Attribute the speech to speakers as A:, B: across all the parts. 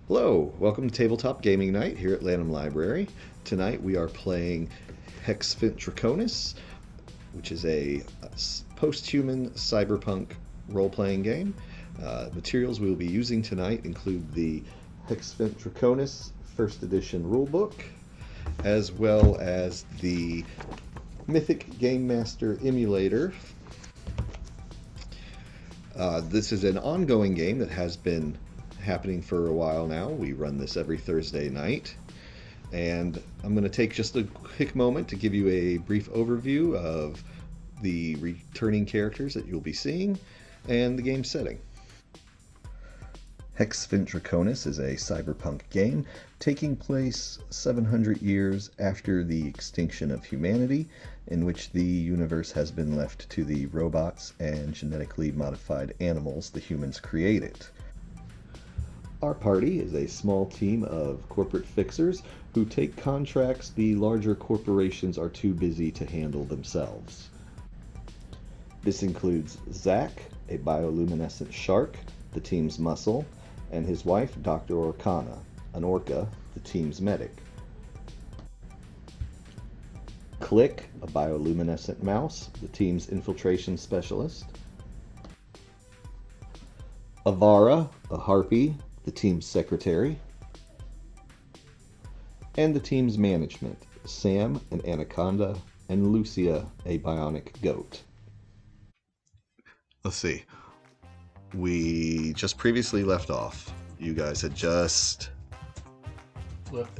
A: Hello, welcome to Tabletop Gaming Night here at Lannom Library. Tonight we are playing SVNT DRACONES, which is a post-human cyberpunk role-playing game. Materials we will be using tonight include the SVNT DRACONES First Edition Rulebook, as well as the Mythic Game Master Emulator. This is an ongoing game that has been happening for a while now. We run this every Thursday night, and I'm going to take just a quick moment to give you a brief overview of the returning characters that you'll be seeing and the game setting. SVNT DRACONES is a cyberpunk game taking place 700 years after the extinction of humanity, in which the universe has been left to the robots and genetically modified animals the humans created. Our party is a small team of corporate fixers who take contracts the larger corporations are too busy to handle themselves. This includes Zach, a bioluminescent shark, the team's muscle, and his wife, Dr. Orkana, an orca, the team's medic. Click, a bioluminescent mouse, the team's infiltration specialist. Avara, a harpy, the team's secretary. And the team's management, Sam, an anaconda, and Lucia, a bionic goat. Let's see. We just previously left off. You guys had just...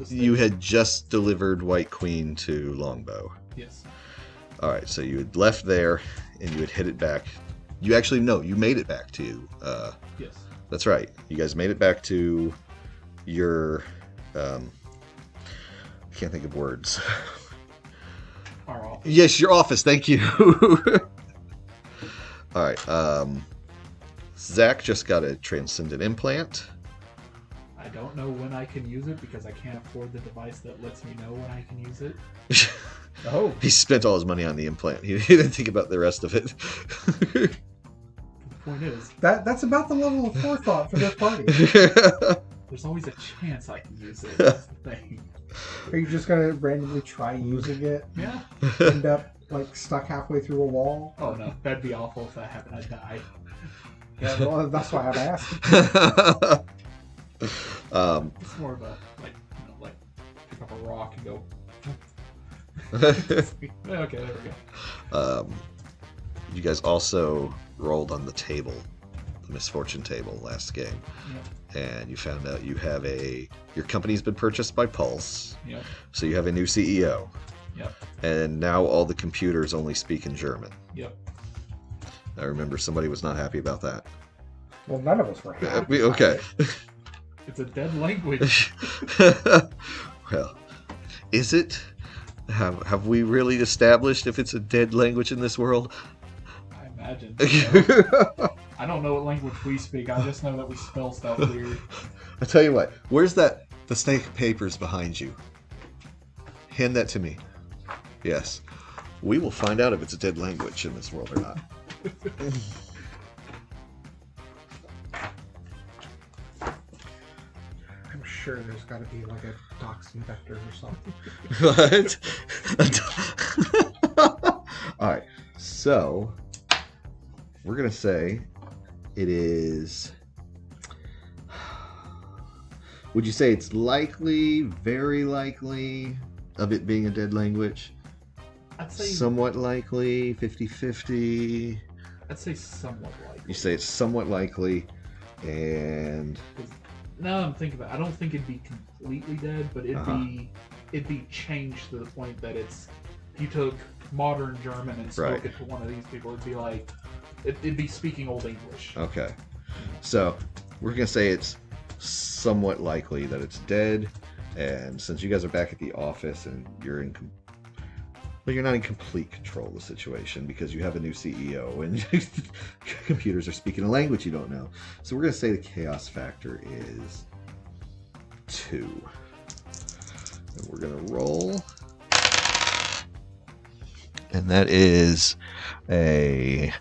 A: You had just delivered White Queen to Longbow.
B: Yes.
A: Alright, so you had left there, and you had hit it back. You actually, no, you made it back to...
B: Yes.
A: That's right. You guys made it back to your... I can't think of words.
B: Our office.
A: Yes, your office. Thank you. All right. Zach just got a transcendent implant.
B: I don't know when I can use it because I can't afford the device that lets me know when I can use it.
C: Oh.
A: He spent all his money on the implant. He didn't think about the rest of it.
B: The point is,
C: That's about the level of forethought for this party.
B: there's always a chance I can use it. That's the thing.
C: Are you just gonna randomly try using it?
B: Yeah.
C: End up like stuck halfway through a wall?
B: Oh no, that'd be awful if that happened. I'd die.
C: Yeah, well, that's why I'm asking.
B: It's more of a like pick up a rock and go. Okay, there we go.
A: You guys also rolled on the table, the misfortune table last game.
B: Yep.
A: And you found out you have your company's been purchased by Pulse.
B: Yep.
A: So you have a new CEO.
B: Yep.
A: And now all the computers only speak in German.
B: Yep.
A: I remember somebody was not happy about that.
C: Well, none of us were happy.
A: Okay.
B: It's a dead language.
A: Well, is it? Have we really established if it's a dead language in this world?
B: I imagine. So. I don't know what language we speak. I just know that we spell stuff weird.
A: I tell you what. Where's the stack of papers behind you? Hand that to me. Yes. We will find out if it's a dead language in this world or not.
C: I'm sure there's got to be like a toxin vector or something.
A: What? Alright, so we're going to say it is... Would you say it's likely, very likely of it being a dead language?
B: I'd say
A: Somewhat likely, 50-50.
B: I'd say somewhat likely.
A: You say it's somewhat likely, and...
B: Now I'm thinking about it, I don't think it'd be completely dead, but it'd be changed to the point that it's, if you took modern German and spoke it to one of these people, it'd be like, it'd be speaking Old English.
A: Okay. So, we're going to say it's somewhat likely that it's dead, and since you guys are back at the office and you're not in complete control of the situation because you have a new CEO and computers are speaking a language you don't know. So we're going to say the chaos factor is 2. And we're going to roll. And that is a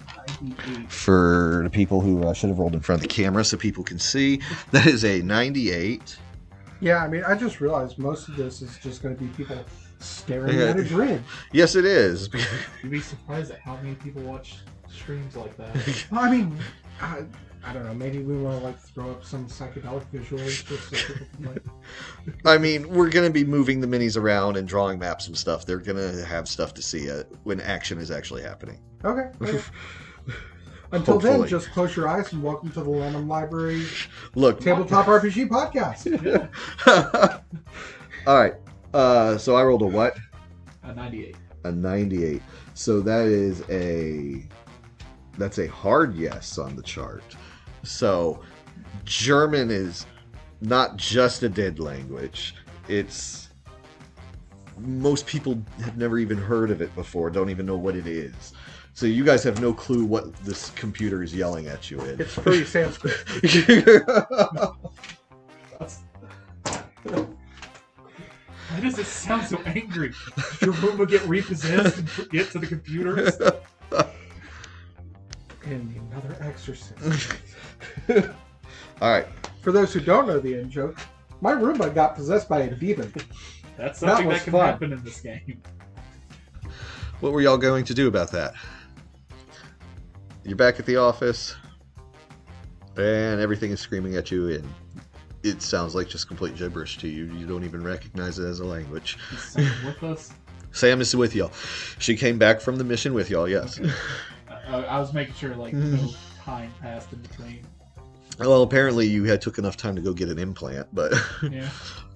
A: For the people who should have rolled in front of the camera so people can see, that is a 98.
C: Yeah, I mean, I just realized most of this is just going to be people staring at a grid.
A: Yes, it is.
B: You'd be surprised at how many people watch streams like that.
C: Well, I mean, I don't know. Maybe we want to like throw up some psychedelic visuals just so people can like.
A: I mean, we're going to be moving the minis around and drawing maps and stuff. They're going to have stuff to see when action is actually happening.
C: Okay. Until
A: Hopefully.
C: then, just close your eyes and welcome to the Lannom Library
A: Look,
C: Tabletop RPG Podcast.
B: Yeah.
A: all right. So I rolled a what?
B: A 98.
A: A 98. So that's a hard yes on the chart. So German is not just a dead language. Most people have never even heard of it before, don't even know what it is. So you guys have no clue what this computer is yelling at you in.
C: It's pretty Sanskrit.
B: Why does it sound so angry? Did your room will get repossessed and get to the computers?
C: And another exorcist.
A: All right.
C: For those who don't know the in joke, my Roomba got possessed by a demon.
B: That's something
C: was
B: that can
C: fun.
B: happen in this game.
A: What were y'all going to do about that? You're back at the office, and everything is screaming at you, and it sounds like just complete gibberish to you. You don't even recognize it as a language.
B: Is Sam with us?
A: Sam is with y'all. She came back from the mission with y'all, yes.
B: Okay. I was making sure like no time passed in between.
A: Well, apparently you took enough time to go get an implant, but
B: Yeah.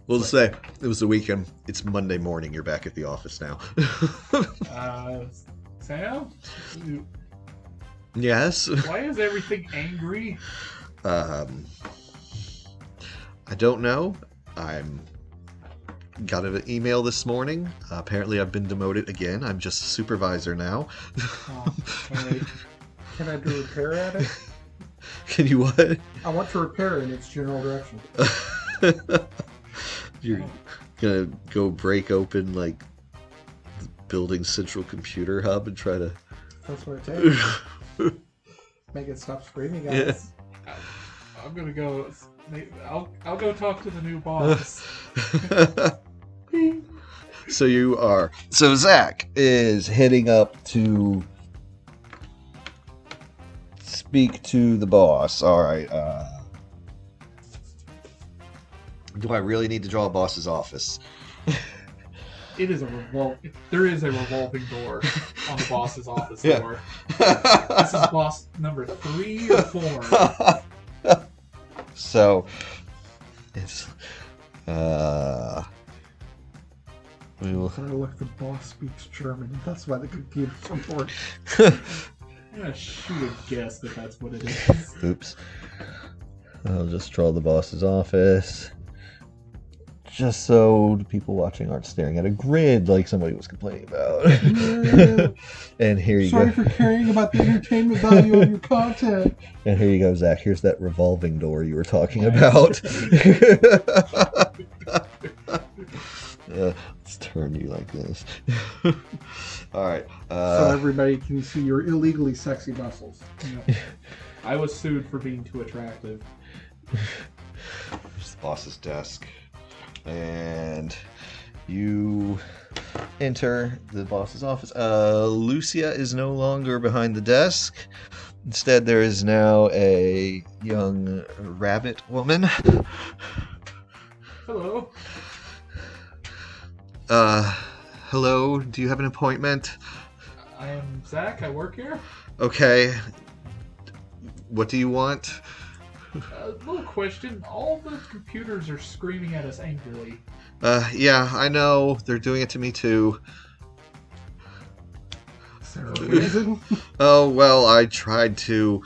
A: we'll just say it was the weekend. It's Monday morning. You're back at the office now.
B: Sam?
A: Yes.
B: Why is everything angry?
A: I don't know. Got an email this morning. Apparently I've been demoted again. I'm just a supervisor now.
B: Oh, alright.
C: Can I do repair at it?
A: Can you what?
C: I want to repair in its general direction.
A: You're gonna go break open like the building's central computer hub and try to...
C: That's what it takes. Make it stop screaming, guys.
B: I'm gonna go. I'll go talk to the new boss.
A: So Zach is heading up to speak to the boss. All right. Do I really need to draw a boss's office?
B: It is there is a revolving door on the boss's office
A: Yeah.
B: door. This is boss number 3 or 4.
A: So it's we will.
C: Look, the boss speaks German. That's why the computer's important.
B: I'm gonna shoot a guess that that's what it is.
A: Oops. I'll just draw the boss's office. Just so the people watching aren't staring at a grid like somebody was complaining about. And here you
C: Sorry
A: go.
C: for caring about the entertainment value of your content.
A: And here you go, Zach. Here's that revolving door you were talking about. Let's turn you like this. All right.
C: So everybody can see your illegally sexy muscles.
B: Yeah. I was sued for being too attractive.
A: Here's the boss's desk. And you enter the boss's office. Lucia is no longer behind the desk. Instead, there is now a young rabbit woman.
B: Hello.
A: Hello, do you have an appointment?
B: I am Zach. I work here.
A: Okay. What do you want?
B: Little question. All the computers are screaming at us angrily.
A: Yeah, I know. They're doing it to me too.
C: Is there a reason?
A: Oh, well, I tried to,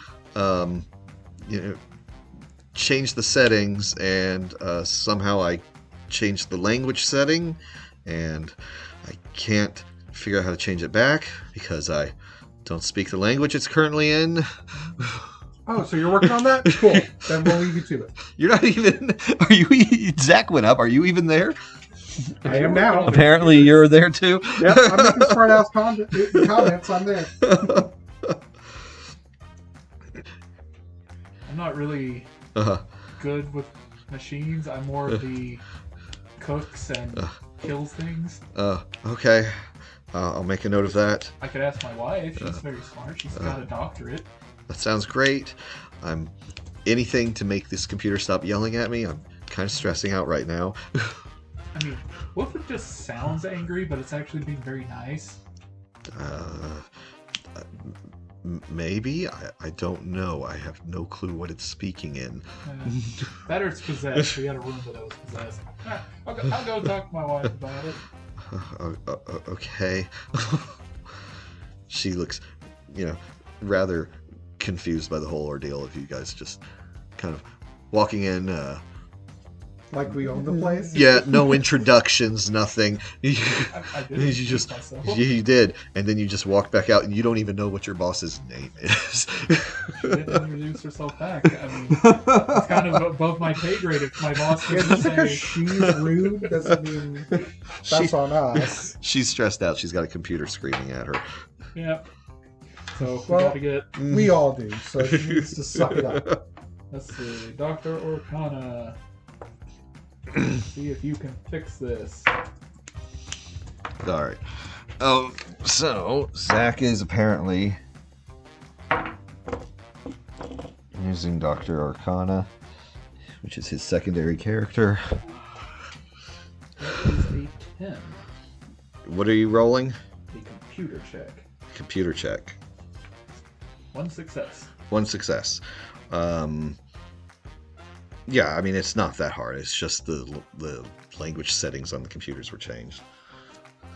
A: change the settings, and somehow I changed the language setting, and I can't figure out how to change it back because I don't speak the language it's currently in.
C: Oh, so you're working on that? Cool. Then we'll leave you to it.
A: You're not even... Are you... Zach went up. Are you even there?
C: I am now.
A: Apparently you're there too.
C: Yep, I'm making smart ass comments. I'm there.
B: not really good with machines. I'm more of the cooks and kills things.
A: Okay. I'll make a note of that.
B: I could ask my wife. She's very smart. She's got a doctorate.
A: That sounds great. Anything to make this computer stop yelling at me. I'm kind of stressing out right now.
B: I mean, what if it just sounds angry, but it's actually being very nice?
A: Maybe? I don't know. I have no clue what it's speaking in.
B: That or it's possessed. We got a room that was possessed. I'll go talk to my wife about it.
A: Okay. She looks, rather confused by the whole ordeal of you guys just kind of walking in.
C: Like we own the place?
A: Yeah, no introductions, nothing.
B: I did.
A: You just, you did, and then you just walk back out, and you don't even know what your boss's name is.
B: She didn't introduce herself back. I mean, it's kind of above my pay grade if my boss
C: Yeah,
B: didn't
C: just
B: say.
C: because she's rude doesn't mean that's on us.
A: She's stressed out. She's got a computer screaming at her.
B: Yeah. So we
C: Well,
B: gotta get.
C: We all do, so she needs to suck it up.
B: Let's see, Dr. Orkana. See if you can fix this.
A: All right. Oh, so Zach is apparently using Dr. Arcana, which is his secondary character.
B: That is a 10.
A: What are you rolling?
B: A computer check.
A: Computer check.
B: 1 success.
A: 1 success. Yeah, I mean, it's not that hard. It's just the language settings on the computers were changed.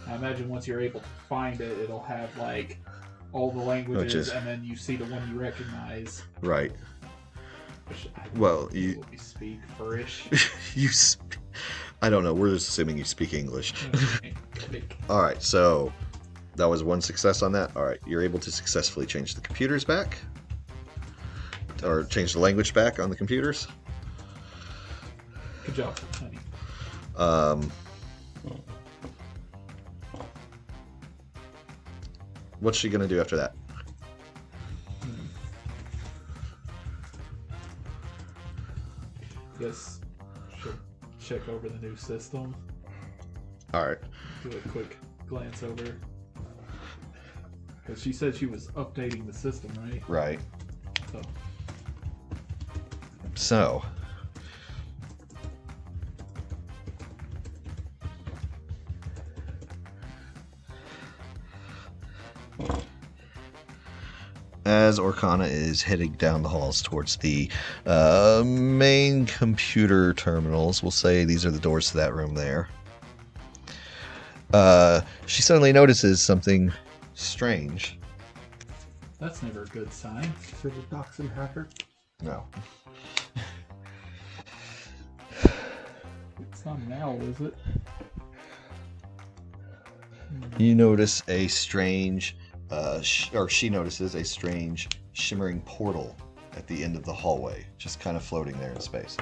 B: I imagine once you're able to find it, it'll have like all the languages, and then you see the one you recognize.
A: Right.
B: Which
A: Well,
B: we speak Furish.
A: I don't know. We're just assuming you speak English. All right, so that was 1 success on that. All right, you're able to successfully change the computers back, or change the language back on the computers.
B: Good job, honey.
A: What's she gonna do after that?
B: Guess she'll check over the new system.
A: All right.
B: Do a quick glance over. Because she said she was updating the system, right?
A: Right.
B: So.
A: As Orkana is heading down the halls towards the main computer terminals, we'll say these are the doors to that room there, she suddenly notices something strange.
B: That's never a good sign.
C: Is it a Dachshund hacker?
A: No.
B: It's not an owl, is it?
A: You notice a strange, or she notices a strange shimmering portal at the end of the hallway, just kind of floating there in space.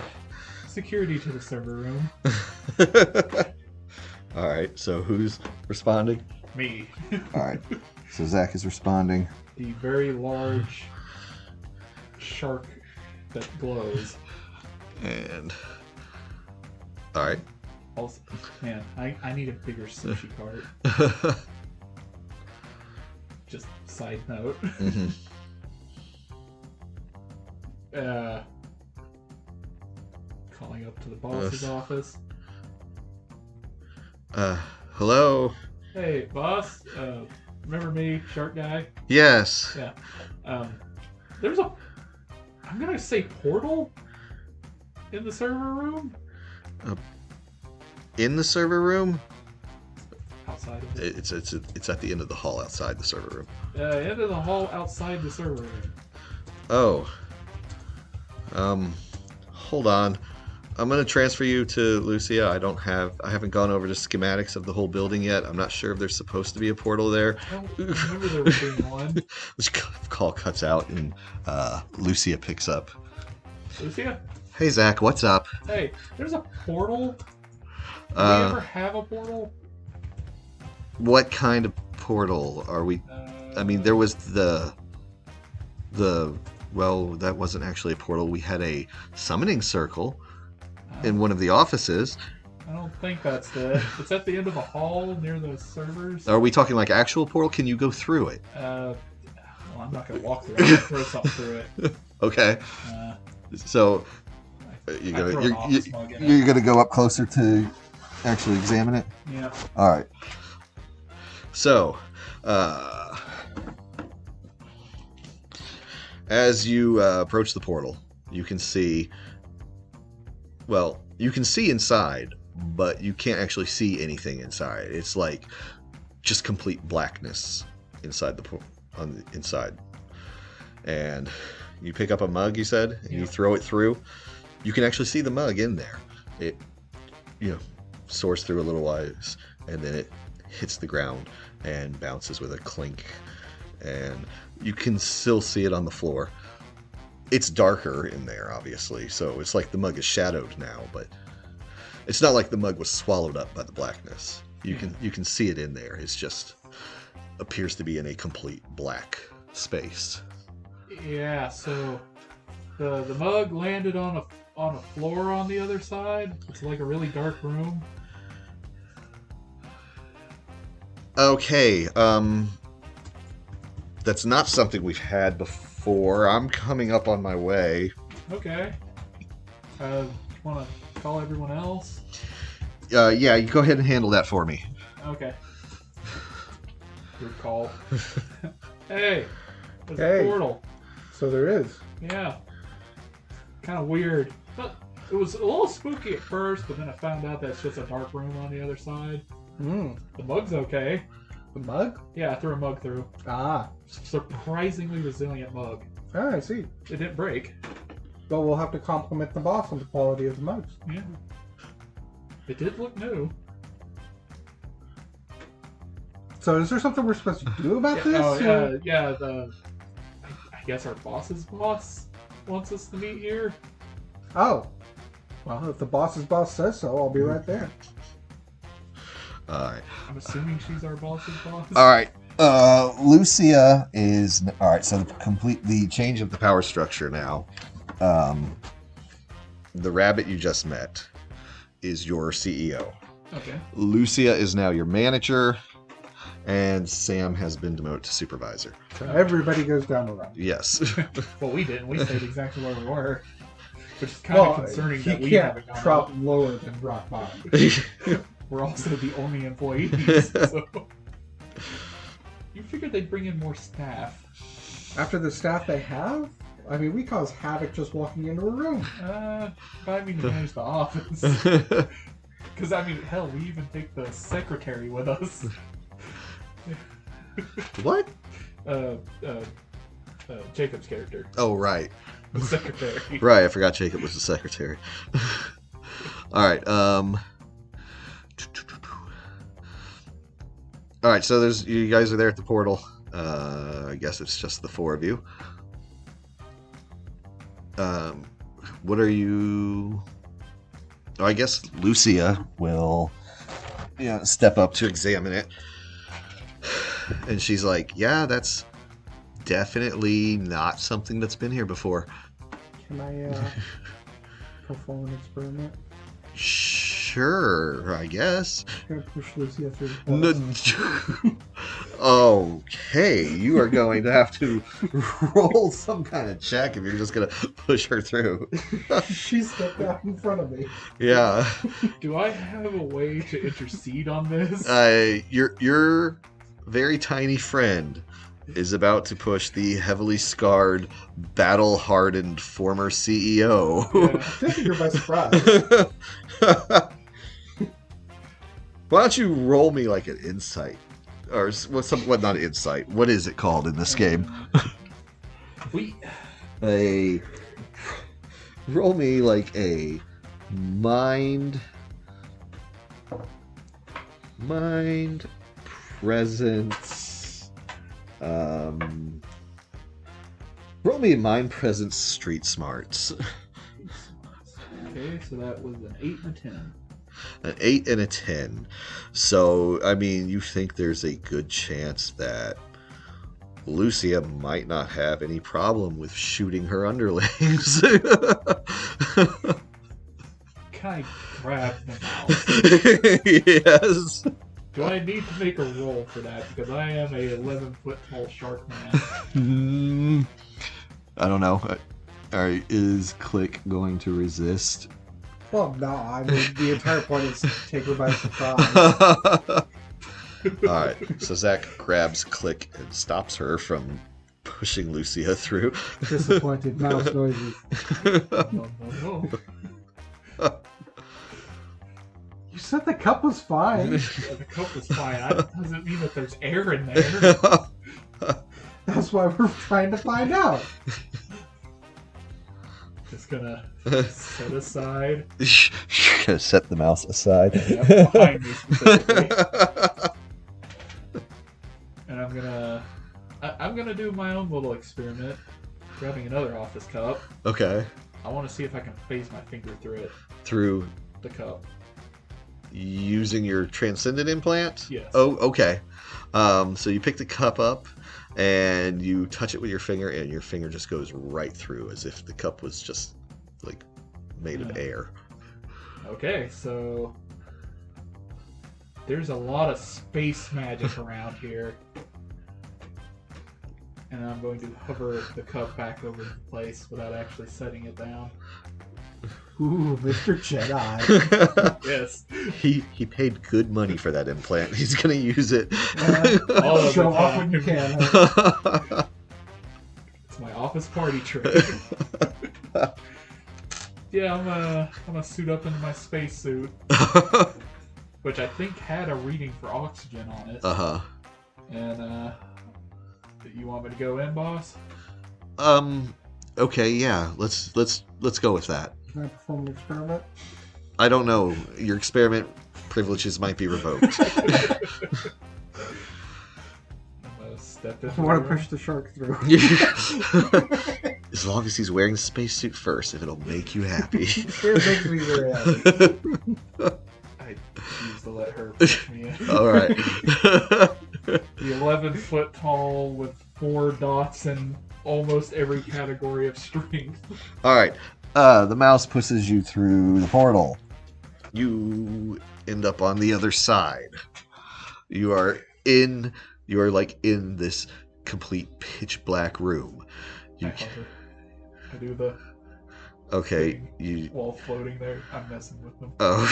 B: Security to the server room.
A: All right, so who's responding?
B: Me.
A: All right, so Zach is responding.
B: The very large shark that glows.
A: And all right.
B: Also, man, I need a bigger sushi cart. Just side note.
A: Mm-hmm.
B: Calling up to the boss's office.
A: Hello.
B: Hey, boss. Remember me, shark guy?
A: Yes.
B: Yeah. There's a, I'm gonna say portal in the server room.
A: In the server room?
B: Outside of it.
A: It's at the end of the hall outside the server room.
B: End of the hall outside the server room.
A: Oh. Hold on. I'm gonna transfer you to Lucia. I haven't gone over the schematics of the whole building yet. I'm not sure if there's supposed to be a portal there.
B: I don't remember there being one.
A: This call cuts out and Lucia picks up.
B: Lucia?
A: Hey Zach, what's up?
B: Hey, there's a portal? Do we ever have a portal?
A: What kind of portal are we? I mean, there was the Well, that wasn't actually a portal. We had a summoning circle in one of the offices.
B: I don't think that's it. It's at the end of a hall near the servers.
A: Are we talking like actual portal? Can you go through it?
B: Well, I'm not going to walk through it. I'm going to throw something through it.
A: Okay. So you're
B: you're
A: going to go up closer to actually examine it?
B: Yeah.
A: All right. So, as you approach the portal, you can see, you can see inside, but you can't actually see anything inside. It's like just complete blackness inside on the inside. And you pick up a mug, you said, and you throw it through. You can actually see the mug in there. It, soars through a little wise, and then it hits the ground and bounces with a clink. And you can still see it on the floor. It's darker in there, obviously, so it's like the mug is shadowed now, but it's not like the mug was swallowed up by the blackness. You can see it in there. It's just appears to be in a complete black space.
B: Yeah, so the mug landed on a floor on the other side. It's like a really dark room.
A: Okay, that's not something we've had before. I'm coming up on my way.
B: Okay. Want to call everyone else?
A: Yeah, you go ahead and handle that for me.
B: Okay. Good call. Hey, there's a
C: Hey.
B: portal.
C: So there is.
B: Yeah. Kind of weird. But it was a little spooky at first, but then I found out that's just a dark room on the other side. The mug's okay.
C: The mug?
B: Yeah, I threw a mug through.
C: Ah.
B: Surprisingly resilient mug.
C: Ah, I see.
B: It didn't break.
C: But we'll have to compliment the boss on the quality of the mugs.
B: Yeah. It did look new.
C: So is there something we're supposed to do about this?
B: Oh, yeah, I guess our boss's boss wants us to meet here.
C: Oh. Well, if the boss's boss says so, I'll be right there.
A: All right.
B: I'm assuming she's our boss's boss.
A: All right. Lucia is all right. So the change of the power structure now. The rabbit you just met is your CEO.
B: Okay.
A: Lucia is now your manager, and Sam has been demoted to supervisor.
C: So everybody goes down the road.
A: Yes.
B: Well, we didn't. We stayed exactly where we were. Which is kind of concerning that we haven't gone
C: drop
B: up.
C: lower than rock bottom.
B: We're also the only employees. So. You figured they'd bring in more staff.
C: After the staff they have? I mean, we cause havoc just walking into a room.
B: But I mean to manage the office. Because, I mean, hell, we even take the secretary with us.
A: What?
B: Jacob's character.
A: Oh, right.
B: The secretary.
A: Right, I forgot Jacob was the secretary. All right. All right, so you guys are there at the portal. I guess it's just the four of you. What are you? Oh, I guess Lucia will, step up to examine it, and she's like, "Yeah, that's definitely not something that's been here before."
C: Can I perform an experiment?
A: Sure, I guess.
C: I'm gonna push Lucia through the portal.
A: Okay, you are going to have to roll some kind of check if you're just going to push her through.
C: She stepped out in front of me.
A: Yeah.
B: Do I have a way to intercede on this?
A: Your very tiny friend is about to push the heavily scarred, battle-hardened former CEO.
C: Yeah, taking her by surprise.
A: Why don't you roll me like an insight? Or what? Not insight. What is it called in this game? Roll me like a mind presence. Roll me a mind presence street smarts.
B: Okay, so that was an 8 and a 10.
A: An 8 and a 10. So, I mean, you think there's a good chance that Lucia might not have any problem with shooting her underlings.
B: Can I grab the mouse?
A: Yes.
B: Do I need to make a roll for that? Because I am a 11-foot tall shark man.
A: I don't know. Alright, is Click going to resist?
C: Well, no, I mean, the entire point is to take her by surprise.
A: Alright, so Zach grabs Click and stops her from pushing Lucia through.
C: Disappointed mouse noises.
B: No.
C: You said the cup was fine.
B: The cup was fine. That doesn't mean that there's air in there.
C: That's why we're trying to find out.
B: Just gonna set aside.
A: You're gonna set the mouse aside.
B: Yep, behind me specifically. And I'm gonna do my own little experiment, grabbing another office cup.
A: Okay.
B: I want to see if I can phase my finger through it.
A: Through
B: The cup.
A: using your transcendent implant?
B: Yes.
A: Oh, okay. So you pick the cup up and you touch it with your finger, and your finger just goes right through, as if the cup was just like made of air.
B: Okay, so there's a lot of space magic around here. And I'm going to hover the cup back over the place without actually setting it down.
C: Ooh, Mr. Jedi.
B: Yes.
A: He paid good money for that implant. He's gonna use it.
B: All of
C: Show
B: the
C: off
B: time.
C: when you can.
B: It's my office party trick. Yeah, I'm gonna suit up into my spacesuit, which I think had a reading for oxygen on it.
A: Uh-huh.
B: And you want me to go in, boss?
A: Okay, yeah. Let's go with that.
C: Can I perform an experiment?
A: I don't know. Your experiment privileges might be revoked.
B: I'm gonna step in.
C: I want to push the shark through.
A: As long as he's wearing the spacesuit first, if it'll make you happy.
C: It makes me very happy.
B: I refuse to let her push me in.
A: Alright.
B: The 11-foot tall with 4 dots in almost every category of strength.
A: Alright. The mouse pushes you through the portal. You end up on the other side. You are like in this complete pitch black room.
B: I hover. I do the
A: Okay,
B: while floating there. I'm messing with them.
A: Oh,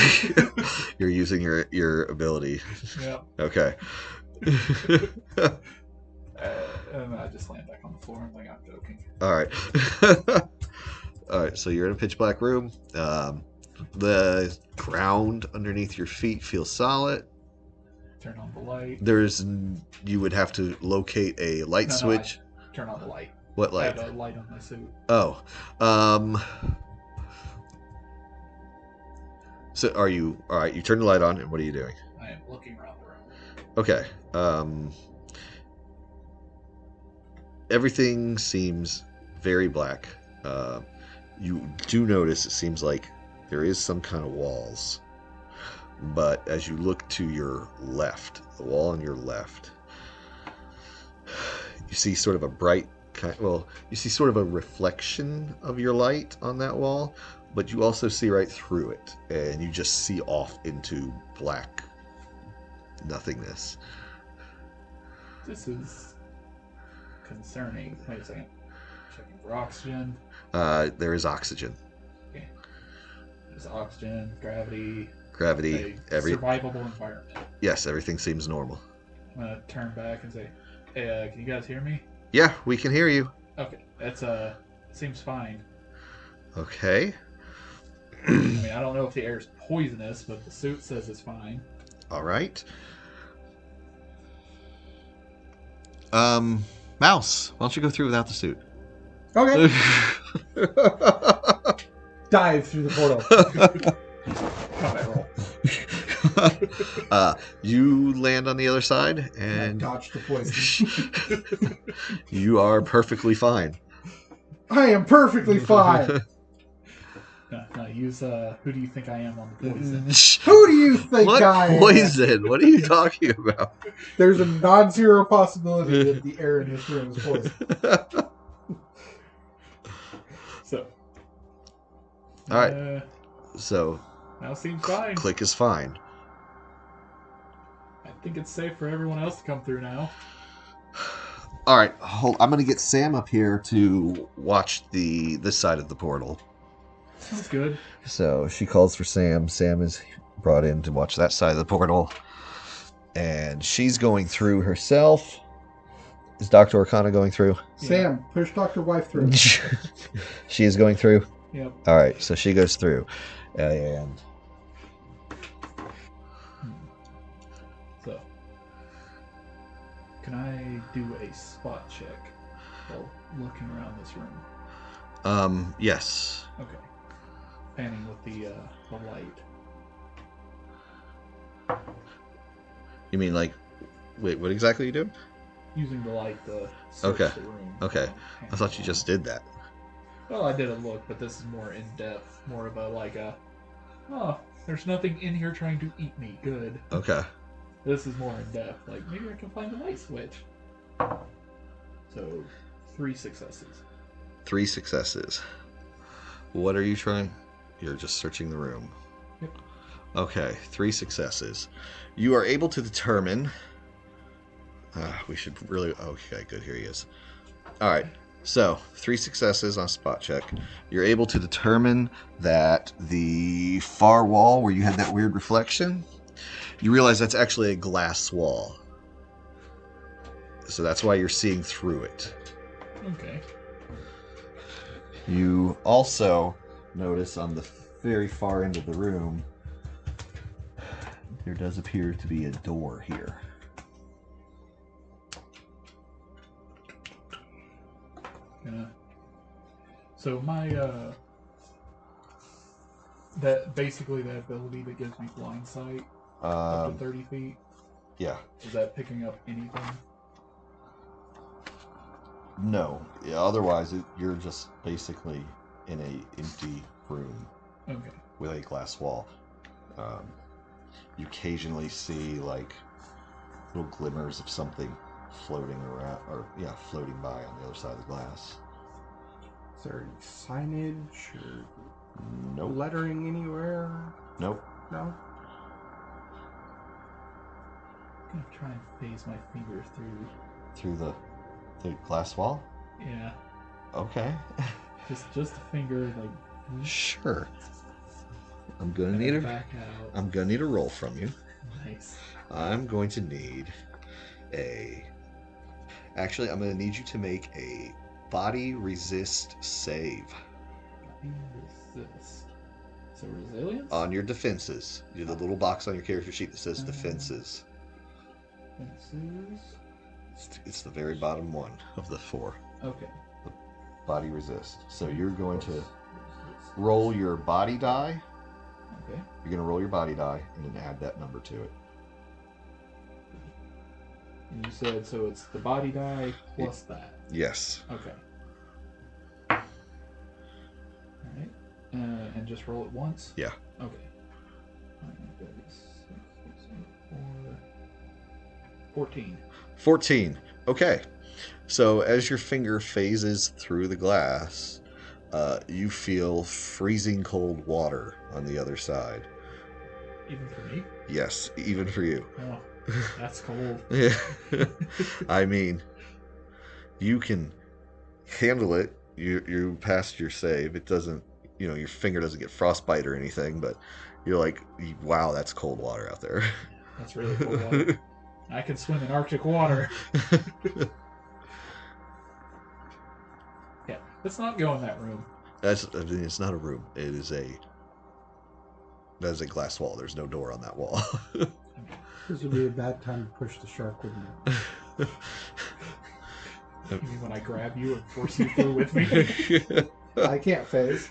A: you're using your ability.
B: Yeah.
A: Okay.
B: And I just land back on the floor. I'm like, I'm joking.
A: All right. All right. So you're in a pitch black room. The ground underneath your feet feels solid.
B: Turn on the light.
A: You would have to locate a light
B: No,
A: switch.
B: Turn on the light.
A: What
B: I
A: light?
B: have a light on my suit.
A: Oh. So are you all right? You turn the light on, and what are you doing?
B: I am looking around the room.
A: Okay. Everything seems very black. You do notice it seems like there is some kind of walls. But as you look to your left, the wall on your left, you see sort of a bright you see sort of a reflection of your light on that wall, but you also see right through it, and you just see off into black nothingness.
B: This is concerning. Wait a second. Checking for oxygen.
A: There is oxygen.
B: Okay. There's oxygen, gravity,
A: Survivable
B: environment.
A: Yes, everything seems normal.
B: I'm gonna turn back and say, "Hey, can you guys hear me?"
A: Yeah, we can hear you.
B: Okay, that's seems fine.
A: Okay.
B: I mean, I don't know if the air is poisonous, but the suit says it's fine.
A: All right. Mouse, why don't you go through without the suit?
C: Okay. Dive through the portal.
B: Combat roll.
A: You land on the other side, and
C: Dodge the poison.
A: you are perfectly fine.
C: I am perfectly fine.
B: No, use who do you think I am on the poison?
C: Who do you think
A: What
C: I am?
A: poison? What are you talking about?
C: There's a non-zero possibility that the air in this room is poison.
B: So.
A: All right. So.
B: Now seems fine.
A: Click is fine.
B: I think it's safe for everyone else to come through now.
A: All right. I'm gonna get Sam up here to watch this side of the portal.
B: Sounds good.
A: So she calls for Sam. Sam is brought in to watch that side of the portal. And she's going through herself. Is Dr. Arcana going through?
C: Sam, push Dr. Wife through.
A: She is going through?
B: Yep.
A: All right, so she goes through. And...
B: So, can I do a spot check while looking around this room?
A: Yes.
B: Okay. Panning with the light.
A: You mean like, wait, what exactly are you doing?
B: Using the light to search
A: Okay.
B: the room.
A: Okay. I thought you just did that.
B: Well, I did a look, but this is more in depth, more of oh, there's nothing in here trying to eat me. Good.
A: Okay.
B: This is more in depth. Like maybe I can find the light switch. So, 3 successes.
A: 3 successes. What are you trying? You're just searching the room.
B: Yep.
A: Okay, 3 successes. You are able to determine... we should really... Okay, good, here he is. Alright, so 3 successes on a spot check. You're able to determine that the far wall where you had that weird reflection, you realize that's actually a glass wall. So that's why you're seeing through it.
B: Okay.
A: You also notice on the very far end of the room, there does appear to be a door here.
B: Yeah. So my that basically the ability that gives me blind sight up to 30 feet.
A: Yeah.
B: Is that picking up anything?
A: No. Yeah, otherwise, you're just basically in a empty room.
B: Okay.
A: With a glass wall. You occasionally see like little glimmers of something floating around, or floating by on the other side of the glass.
C: Is there any signage or
A: Nope.
C: lettering anywhere?
A: Nope.
C: No.
B: I'm gonna try and phase my finger through.
A: Through the glass wall?
B: Yeah.
A: Okay.
B: Just a finger, like.
A: Sure. I'm gonna need
B: back out.
A: I'm gonna need a roll from you.
B: Nice.
A: I'm going to need Actually, I'm going to need you to make a body resist save.
B: Body resist. So resilience?
A: On your defenses. You have the little box on your character sheet that says defenses.
B: Defenses?
A: It's the very bottom one of the 4.
B: Okay.
A: Body resist. So you're going to roll your body die.
B: Okay.
A: You're going to roll your body die and then add that number to it.
B: And you said, so it's the body die plus that.
A: Yes.
B: Okay. Alright. And just roll it once?
A: Yeah.
B: Okay. 14.
A: 14. Okay. So as your finger phases through the glass, you feel freezing cold water on the other side.
B: Even for me?
A: Yes, even for you.
B: Oh, that's cold.
A: Yeah. I mean, you can handle it. You passed your save. It doesn't, your finger doesn't get frostbite or anything, but you're like, wow, that's cold water out there.
B: That's really cold water. I can swim in Arctic water. Yeah, let's not go in that room.
A: It's not a room. That is a glass wall. There's no door on that wall.
C: This would be a bad time to push the shark, wouldn't it?
B: You mean when I grab you and force you through with me?
C: I can't phase.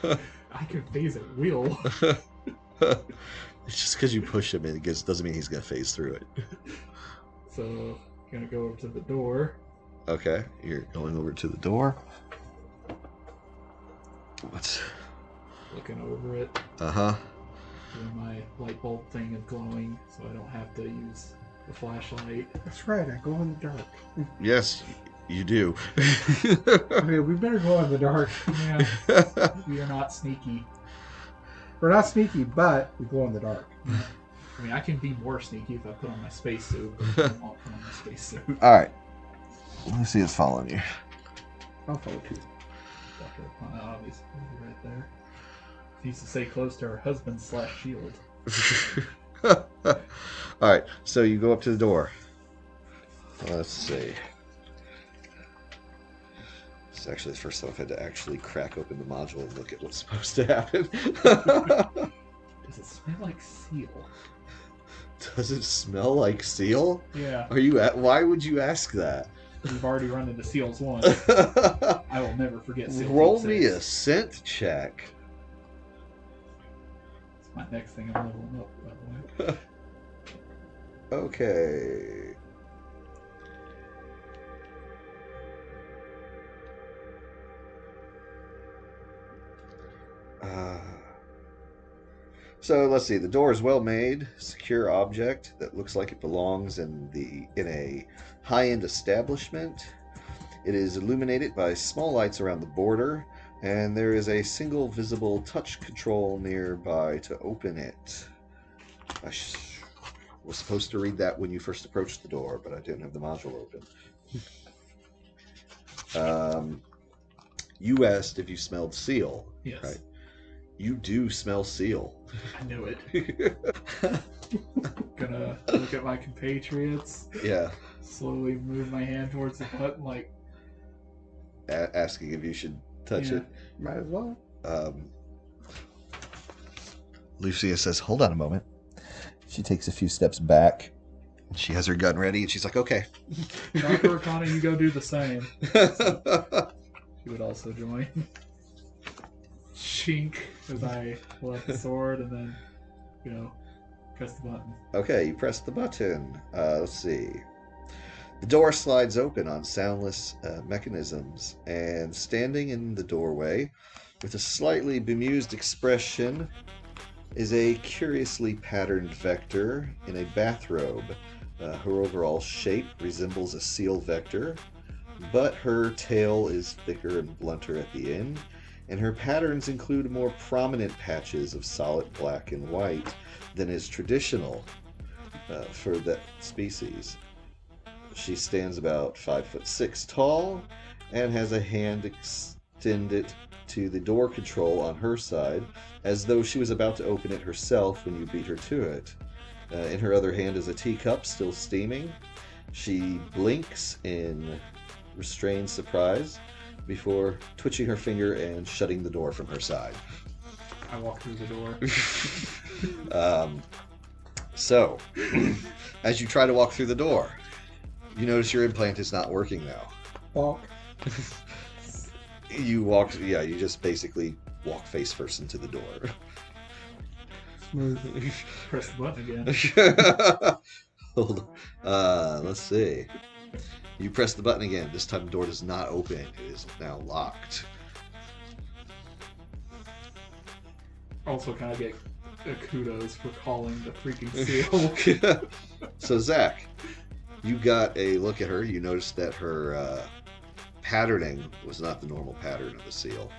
B: I can phase at will.
A: It's just because you push him, it doesn't mean he's going to phase through it.
B: So, gonna go over to the door.
A: Okay, you're going over to the door. What's...
B: Looking over it.
A: Uh-huh.
B: Doing my light bulb thing of glowing, so I don't have to use the flashlight.
C: That's right, I glow in the dark.
A: Yes, you do.
C: Okay, we better glow in the dark.
B: Yeah, we are not sneaky.
C: We're not sneaky, but we glow in the dark.
B: I mean, I can be more sneaky if I put on my spacesuit, but I won't put on my spacesuit.
A: All right. Let's see, it's following you.
C: I'll follow too.
B: Dr. O'Connor, obviously, right there. She used to say close to her husband/shield.
A: All right, so you go up to the door. Let's see. It's actually the first time I've had to actually crack open the module and look at what's supposed to happen.
B: Does it smell like seal?
A: Does it smell like seal?
B: Yeah.
A: Are you at? Why would you ask that?
B: We've already run into seals once. I will never forget seal.
A: Roll me a scent check.
B: It's my next thing I'm leveling up, by the way.
A: Okay. So let's see. The door is well made, secure object that looks like it belongs in a high-end establishment. It is illuminated by small lights around the border, and there is a single visible touch control nearby to open it. I was supposed to read that when you first approached the door, but I didn't have the module open. You asked if you smelled seal.
B: Yes.
A: Right? You do smell seal.
B: I knew it. Gonna look at my compatriots.
A: Yeah.
B: Slowly move my hand towards the button, like...
A: Asking if you should touch it.
C: Might as well.
A: Lucia says, hold on a moment. She takes a few steps back. She has her gun ready, and she's like, okay.
B: Dr. O'Connor, you go do the same. She would also join. Shink as I pull out the sword and then, press the button.
A: Okay, you press the button. Let's see. The door slides open on soundless mechanisms, and standing in the doorway, with a slightly bemused expression, is a curiously patterned vector in a bathrobe. Her overall shape resembles a seal vector, but her tail is thicker and blunter at the end, and her patterns include more prominent patches of solid black and white than is traditional for that species. She stands about 5'6" tall and has a hand extended to the door control on her side, as though she was about to open it herself when you beat her to it. In her other hand is a teacup still steaming. She blinks in restrained surprise before twitching her finger and shutting the door from her side.
B: I walk through the door.
A: So, as you try to walk through the door, you notice your implant is not working now.
C: Walk.
A: You just basically walk face first into the door.
C: Smooth.
B: Press the button again.
A: Hold on. Let's see. You press the button again. This time the door does not open. It is now locked.
B: Also, can I get a kudos for calling the freaking seal?
A: So, Zach, you got a look at her. You noticed that her patterning was not the normal pattern of a seal.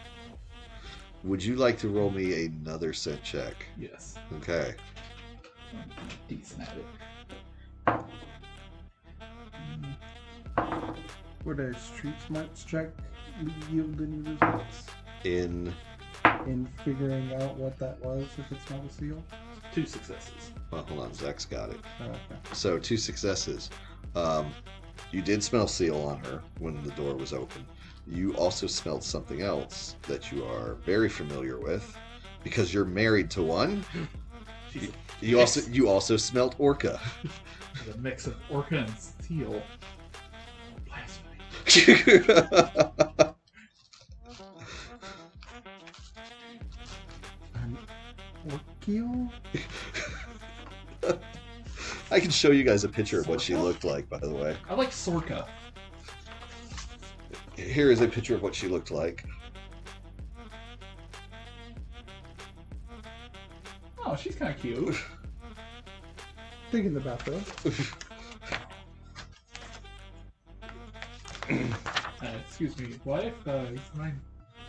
A: Would you like to roll me another scent check?
B: Yes.
A: Okay.
B: I'm decent at it.
C: Would a street smarts check yield any results
A: In
C: figuring out what that was if it's not a seal?
B: 2 successes.
A: well, hold on, Zach's got it.
C: Oh, okay.
A: So 2 successes. You did smell seal on her when the door was open. You also smelled something else that you are very familiar with because you're married to one. You also smelled orca.
B: The mix of orca and seal. Blasphemy.
C: An orcheel?
A: I can show you guys a picture of what she looked like, by the way.
B: I like Sorka.
A: Here is a picture of what she looked like.
B: she's kind of cute.
C: Thinking the bathroom.
B: Excuse me, wife. You mind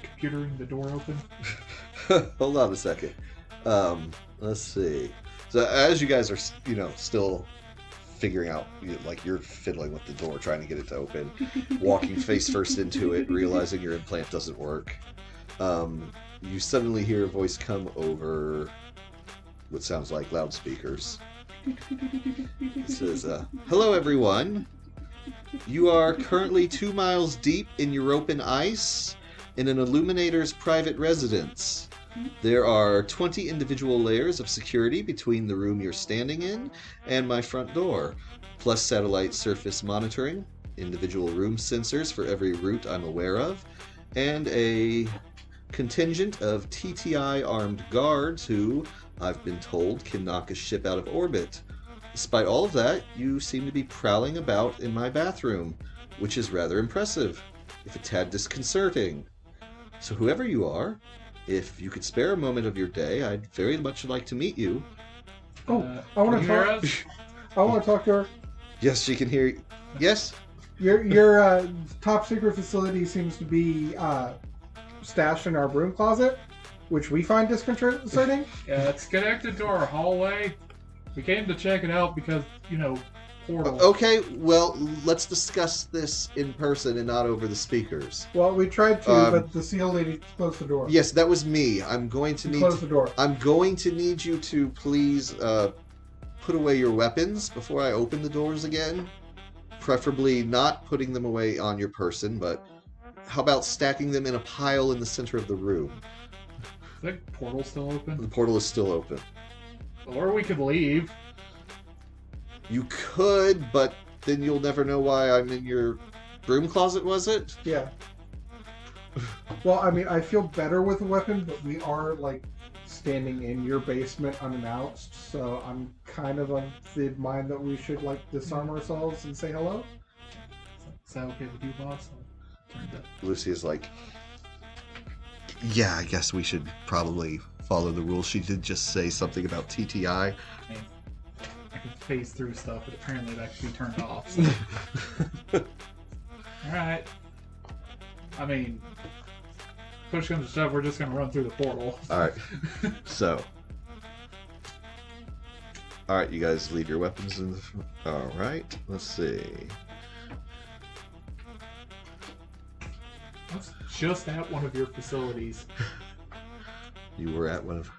B: computering the door open?
D: Hold on a second. Let's see. So as you guys are, still figuring out, like you're fiddling with the door, trying to get it to open, walking face first into it, realizing your implant doesn't work. You suddenly hear a voice come over what sounds like loudspeakers. It says, "Hello, everyone. You are currently 2 miles deep in European ice in an Illuminator's private residence. There are 20 individual layers of security between the room you're standing in and my front door, plus satellite surface monitoring, individual room sensors for every route I'm aware of, and a contingent of TTI armed guards who, I've been told, can knock a ship out of orbit. Despite all of that, you seem to be prowling about in my bathroom, which is rather impressive, if a tad disconcerting. So whoever you are, if you could spare a moment of your day, I'd very much like to meet you."
C: Oh, I want to talk. I want to talk to her.
D: Yes, she can hear you. Yes?
C: Your top secret facility seems to be stashed in our broom closet, which we find disconcerting.
B: Yeah, it's connected to our hallway. We came to check it out because, portal.
D: Okay, well, let's discuss this in person and not over the speakers.
C: Well, we tried to, but the seal lady closed the door.
D: Yes, that was me. I'm going to
C: Close the door.
D: I'm going to need you to please put away your weapons before I open the doors again. Preferably not putting them away on your person, but how about stacking them in a pile in the center of the room?
B: Is that portal still open?
D: The portal is still open.
B: Or we could leave.
D: You could, but then you'll never know why I'm in your broom closet, was it?
C: Yeah. Well, I mean, I feel better with a weapon, but we are, standing in your basement unannounced, so I'm kind of of the mind that we should, disarm ourselves and say hello.
B: Is that okay with you, boss?
D: Lucy is like, yeah, I guess we should probably follow the rules. She did just say something about TTI.
B: I can phase through stuff, but apparently that can be turned off. So. Alright. I mean, push comes to shove, we're just going to run through the portal.
D: Alright. So. Alright, you guys leave your weapons in the... Alright, let's see.
B: I was just at one of your facilities.
D: You were at one of...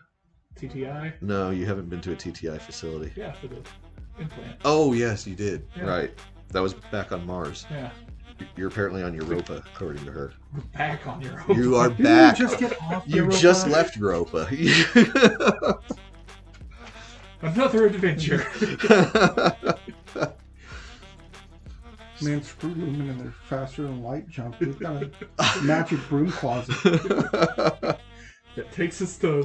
B: TTI?
D: No, you haven't been to a TTI facility.
B: Yeah, for the implant.
D: Oh, yes, you did.
B: Yeah.
D: Right. That was back on Mars.
B: Yeah.
D: You're apparently on Europa, according to her.
B: We're back on Europa.
D: You are
C: Didn't
D: back.
C: you just get off
D: You
C: Europa?
D: just left Europa.
B: Another adventure.
C: Man, screw Lumen and their faster than light jump. We've got a magic broom closet.
B: It takes us to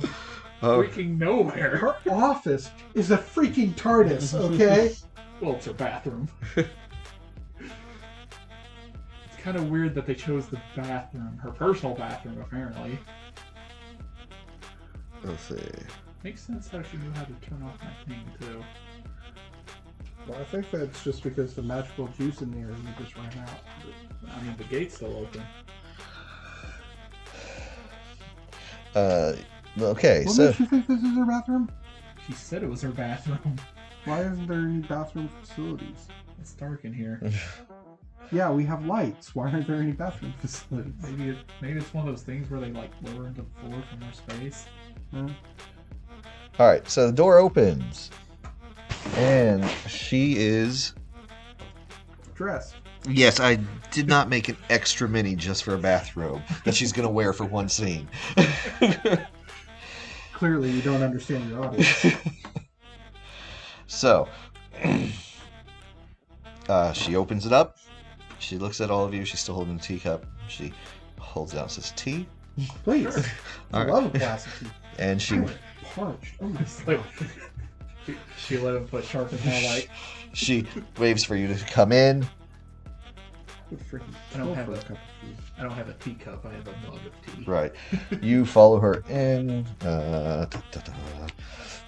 B: freaking nowhere.
C: Her office is a freaking TARDIS, okay?
B: Well, it's her bathroom. It's kind of weird that they chose the bathroom, her personal bathroom, apparently.
D: Let's see.
B: Makes sense how she knew how to turn off my thing, too.
C: Well, I think that's just because the magical juice in there just ran out.
B: I mean, the gate's still open.
A: Okay,
C: What
A: so
C: makes you think this is her bathroom?
B: She said it was her bathroom.
C: Why isn't there any bathroom facilities?
B: It's dark in here.
C: Yeah, we have lights. Why aren't there any bathroom facilities?
B: Maybe it's one of those things where they lower into the floor for more space.
A: all right, so the door opens, and she is.
C: Dressed.
A: Yes, I did not make an extra mini just for a bathrobe that she's gonna wear for one scene.
C: Clearly, you don't understand your audience.
A: So, she opens it up. She looks at all of you. She's still holding the teacup. She holds it out and says, "Tea?"
C: Please. I
A: All right.
C: love a glass of tea.
A: And she
C: I'm parched. Oh my God.
B: She let him put sharp in her light.
A: she waves for you to come in.
C: Good freaking
B: I don't
C: kill
B: have
C: for a
B: a-
C: cup of tea.
B: I don't have a teacup, I have a mug of tea.
A: Right. You follow her in.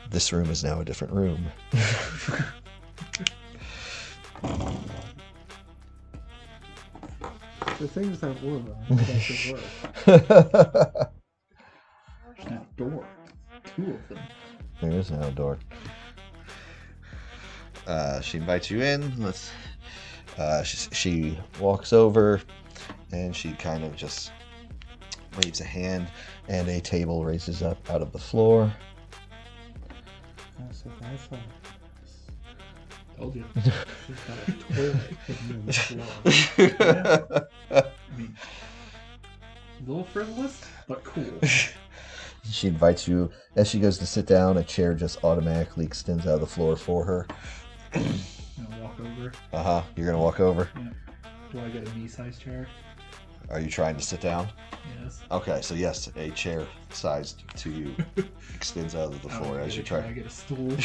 D: This room is now a different room.
C: The things that were, that were.
B: There's now a door. 2 of them.
D: There is now a door. She invites you in. She walks over, and she kind of just waves a hand, and a table raises up out of the floor.
B: Told you.
C: She's got a toilet hidden in the floor.
B: I mean, a little frivolous, but cool.
D: She invites you. As she goes to sit down, a chair just automatically extends out of the floor for her.
B: I'm gonna walk over.
D: You're gonna walk over?
B: Yeah. Do I get a me-sized chair?
D: Are you trying to sit down?
B: Yes.
D: Okay, so yes, a chair sized to you extends out of the floor as you try.
B: I get a stool.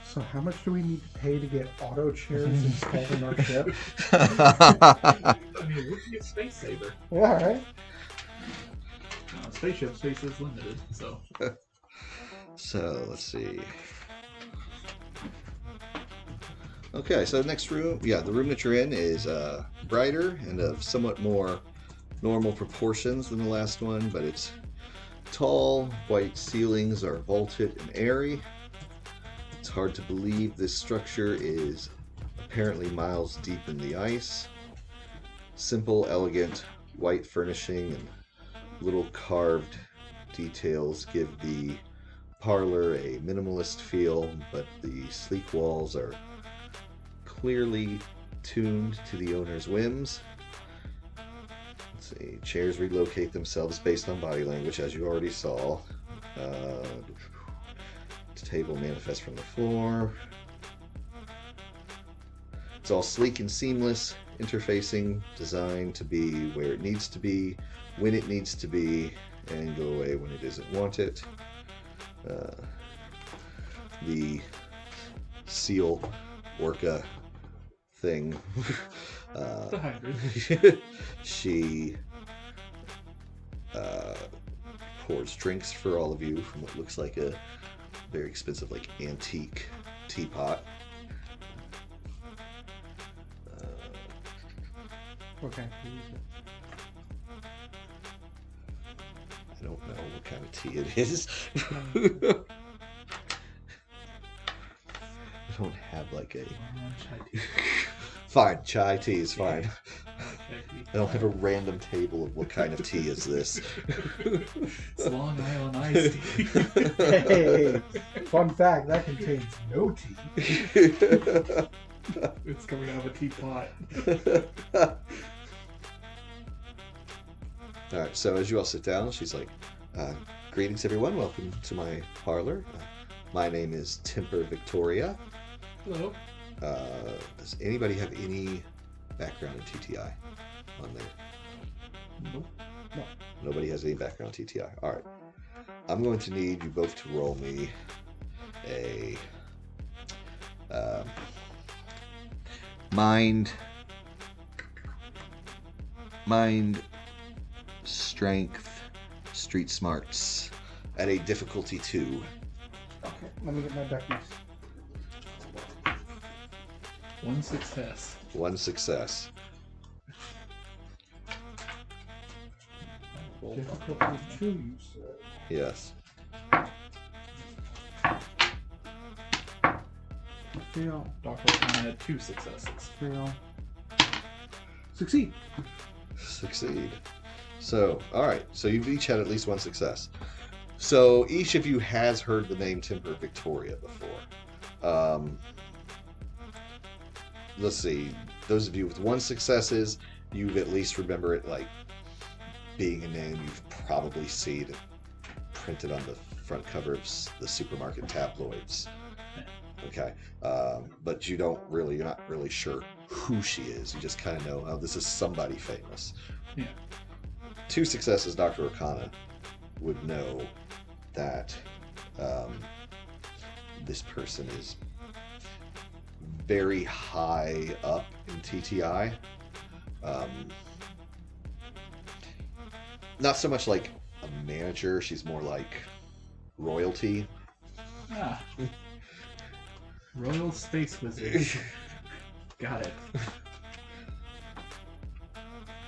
C: So how much do we need to pay to get auto chairs installed in our ship?
B: I mean, we can get Space Saver.
C: Yeah, right.
B: Spaceship space is limited, so.
D: So let's see. Okay, so the next room, the room that you're in is brighter and of somewhat more normal proportions than the last one, but it's tall, white ceilings are vaulted and airy. It's hard to believe this structure is apparently miles deep in the ice. Simple, elegant, white furnishing and little carved details give the parlor a minimalist feel, but the sleek walls are clearly tuned to the owner's whims. Let's see, chairs relocate themselves based on body language, as you already saw. Table manifests from the floor. It's all sleek and seamless, interfacing, designed to be where it needs to be, when it needs to be, and go away when it isn't wanted. The seal orca thing.
B: The hybrid.
D: She pours drinks for all of you from what looks like a very expensive, like, antique teapot.
C: Okay.
D: I don't know what kind of tea it is. I don't have like a...
B: Chai tea.
D: Fine, chai tea is fine.
B: Chai tea.
D: I don't have a random table of what kind of tea is this.
B: It's Long Island iced tea.
C: Hey, fun fact, that contains no tea.
B: It's coming out of a teapot.
D: Alright, so as you all sit down, she's like, greetings everyone, welcome to my parlor. My name is Temper Victoria.
B: Hello.
D: Does anybody have any background in TTI on there?
B: Nope.
C: No.
D: Nobody has any background in TTI. Alright. I'm going to need you both to roll me a mind, strength, street smarts at a difficulty 2.
C: Okay, let me get my duckies.
B: 1 success.
D: 1 success.
C: Difficulty 2, you said.
D: Yes.
C: Fail.
B: Dr. O'Connor had 2 successes.
C: Fail. Succeed.
D: Succeed. So, alright. So you've each had at least 1 success. So each of you has heard the name Temper Victoria before. Let's see. Those of you with 1 successes, you at least remember it like being a name you've probably seen printed on the front cover of the supermarket tabloids. Okay. But you're not really sure who she is. You just kind of know, oh, this is somebody famous.
B: Yeah.
D: 2 successes, Dr. O'Connor would know that this person is very high up in TTI. not so much like a manager. She's more like royalty.
B: Ah. Royal Space Wizard. Got it.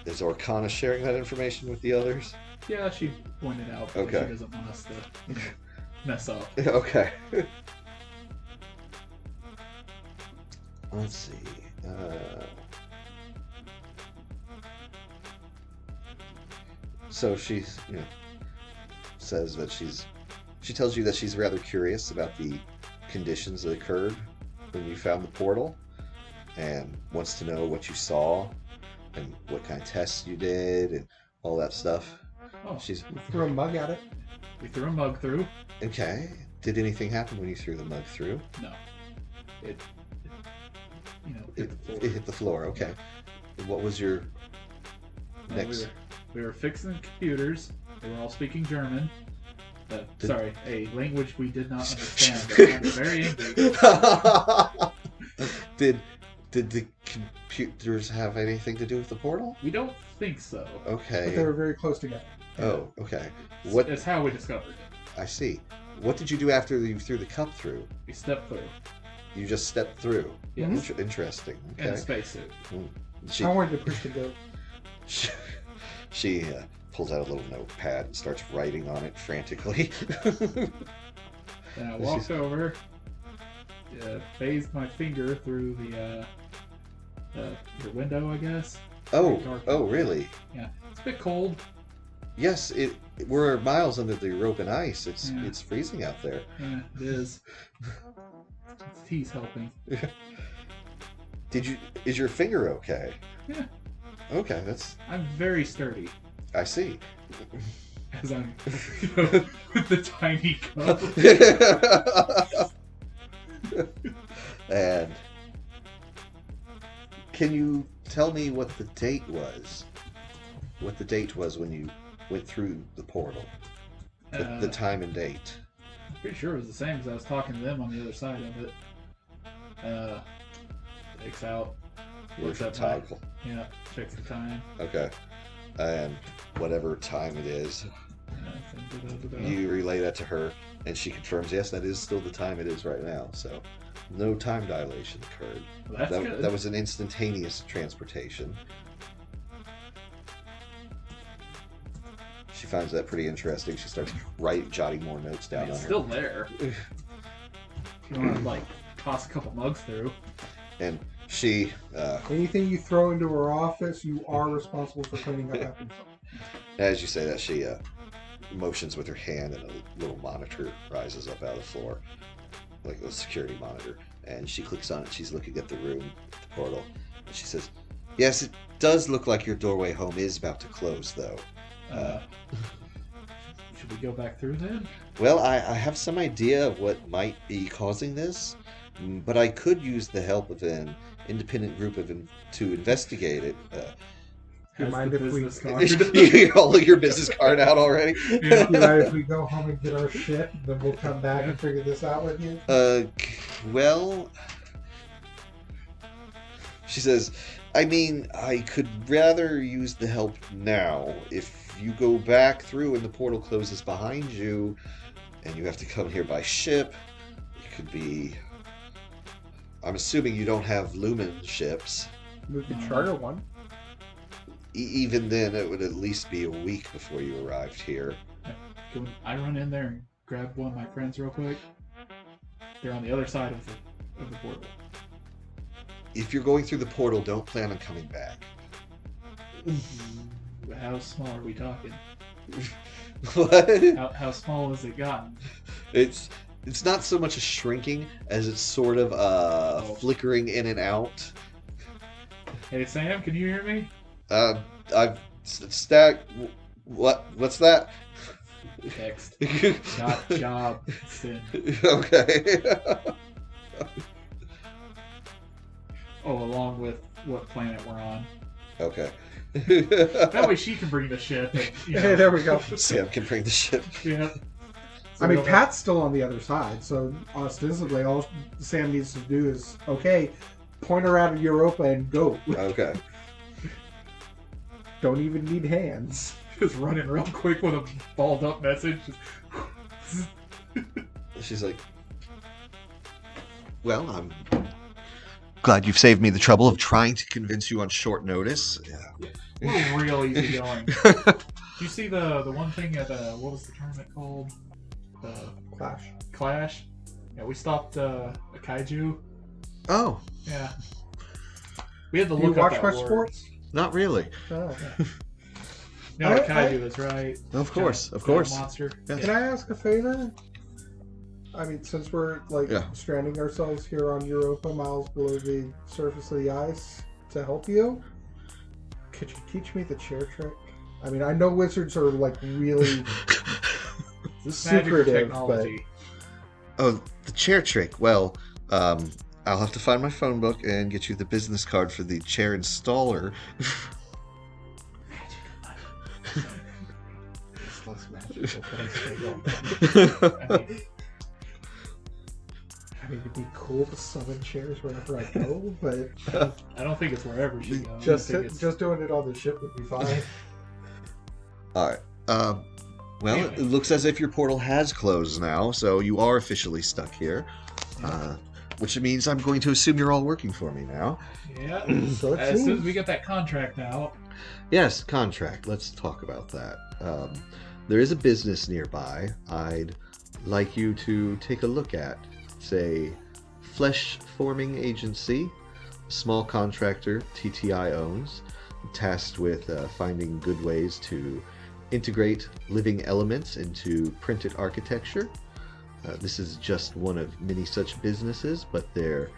D: Is Orkana sharing that information with the others?
B: Yeah, she pointed out that
D: Okay.
B: she doesn't want us to mess up.
D: Okay. Let's see. So she's, says that she tells you that she's rather curious about the conditions that occurred when you found the portal, and wants to know what you saw and what kind of tests you did and all that stuff.
B: Oh,
D: She's
C: Throw a mug at it.
B: we threw a mug through.
D: okay. Did anything happen when you threw the mug through?
B: No. It
D: It,
B: hit the floor.
D: it hit the floor. Okay. What was your
B: Well,
D: next?
B: we were fixing computers. They were all speaking German. Sorry, a language we did not understand. But I'm very angry.
D: Did the computers have anything to do with the portal?
B: We don't think so.
C: But they
D: Okay.
C: were very close together.
D: Oh, okay. What?
B: That's how we discovered it.
D: I see. What did you do after you threw the cup through?
B: We stepped through.
D: You just stepped through.
B: Yes.
D: Interesting.
B: In a
D: Okay.
B: spacesuit.
D: She
C: I wanted to push the goat.
D: she pulls out a little notepad and starts writing on it frantically.
B: And I walked over, phased my finger through your window, I guess.
D: Oh, really?
B: Yeah, it's a bit cold.
D: Yes, we're miles under the European ice. It's
B: Yeah.
D: it's freezing out there.
B: Yeah, it is. He's helping.
D: Is your finger okay?
B: Yeah.
D: Okay, that's
B: I'm very sturdy,
D: I see.
B: as I'm with the tiny cup.
D: And can you tell me what the date was? What the date was when you went through the portal? The time and date.
B: Pretty sure it was the same because I was talking to them on the other side of it. Takes out.
D: Where's
B: Looks
D: the
B: up
D: time?
B: Yeah, checks the time.
D: Okay. And whatever time it is,
B: Da-da-da-da.
D: you relay that to her, and she confirms, yes, that is still the time it is right now. So no time dilation occurred.
B: Well, that's good.
D: That was an instantaneous transportation. She finds that pretty interesting. She starts jotting more notes down
B: It's
D: on
B: still there. If you want to toss a couple mugs through.
D: And she,
C: Anything you throw into her office, you are responsible for cleaning up after yourself.
D: as you say that, she motions with her hand, and a little monitor rises up out of the floor, like a security monitor. And she clicks on it. She's looking at the room, the portal, and she says, "Yes, it does look like your doorway home is about to close, though."
B: Should we go back through then?
D: Well, I have some idea of what might be causing this, but I could use the help of an independent group to investigate it.
C: Do you
B: Has
C: mind
B: the
C: if we-
B: business card.
D: You hold your business card out already?
B: Yeah.
C: You know, if we go home and get our shit, then we'll come back and figure this out with you.
D: Well, she says, I mean, I could rather use the help now. If you go back through and the portal closes behind you, and you have to come here by ship, it could be... I'm assuming you don't have Lumen ships.
C: We could charter one.
D: Even then, it would at least be a week before you arrived here.
B: Can I run in there and grab one of my friends real quick? They're on the other side of the portal.
D: If you're going through the portal, don't plan on coming back.
B: How small are we talking?
D: What?
B: How small has it gotten?
D: It's not so much a shrinking as it's sort of flickering in and out.
B: Hey Sam, can you hear me?
D: I've stacked. What's that?
B: Text. Not job. Sin.
D: Okay.
B: Oh, along with what planet we're on.
D: Okay.
B: That way she can bring the ship. And,
C: Hey, there we go.
D: Sam can bring the ship.
B: Yeah. So
C: I mean,
B: we'll-
C: Pat's still on the other side, so ostensibly all Sam needs to do is, okay, point her out of Europa and go.
D: Okay.
C: Don't even need hands.
B: Just running real quick with a balled up message.
D: She's like, well, I'm glad you've saved me the trouble of trying to convince you on short notice. Yeah.
B: We're real easy going. You see the one thing at what was the tournament called? Clash. Yeah, we stopped a kaiju.
D: Oh.
B: Yeah. We had to
C: Do you
B: look up
C: watch
B: that
C: my
B: word.
C: sports?
D: Not really.
C: Oh.
B: No, kaiju is right.
D: Of course.
B: Monster.
D: Yes.
C: Can I ask a favor? I mean, since we're stranding ourselves here on Europa, miles below the surface of the ice, to help you, could you teach me the chair trick? I mean, I know wizards are like really secretive,
B: technology.
D: Oh, the chair trick. Well, I'll have to find my phone book and get you the business card for the chair installer.
C: It's less magical, I mean, it'd be cool to summon chairs wherever I go, but
B: I don't think it's wherever she goes.
C: just doing it on the ship would be fine.
D: All right. Well, it looks as if your portal has closed now, so you are officially stuck here. Which means I'm going to assume you're all working for me now.
B: Yeah.
C: So
B: As soon as we get that contract out.
D: Yes, contract. Let's talk about that. There is a business nearby I'd like you to take a look at. It's a flesh forming agency, a small contractor TTI owns, tasked with finding good ways to integrate living elements into printed architecture. This is just one of many such businesses, but they're...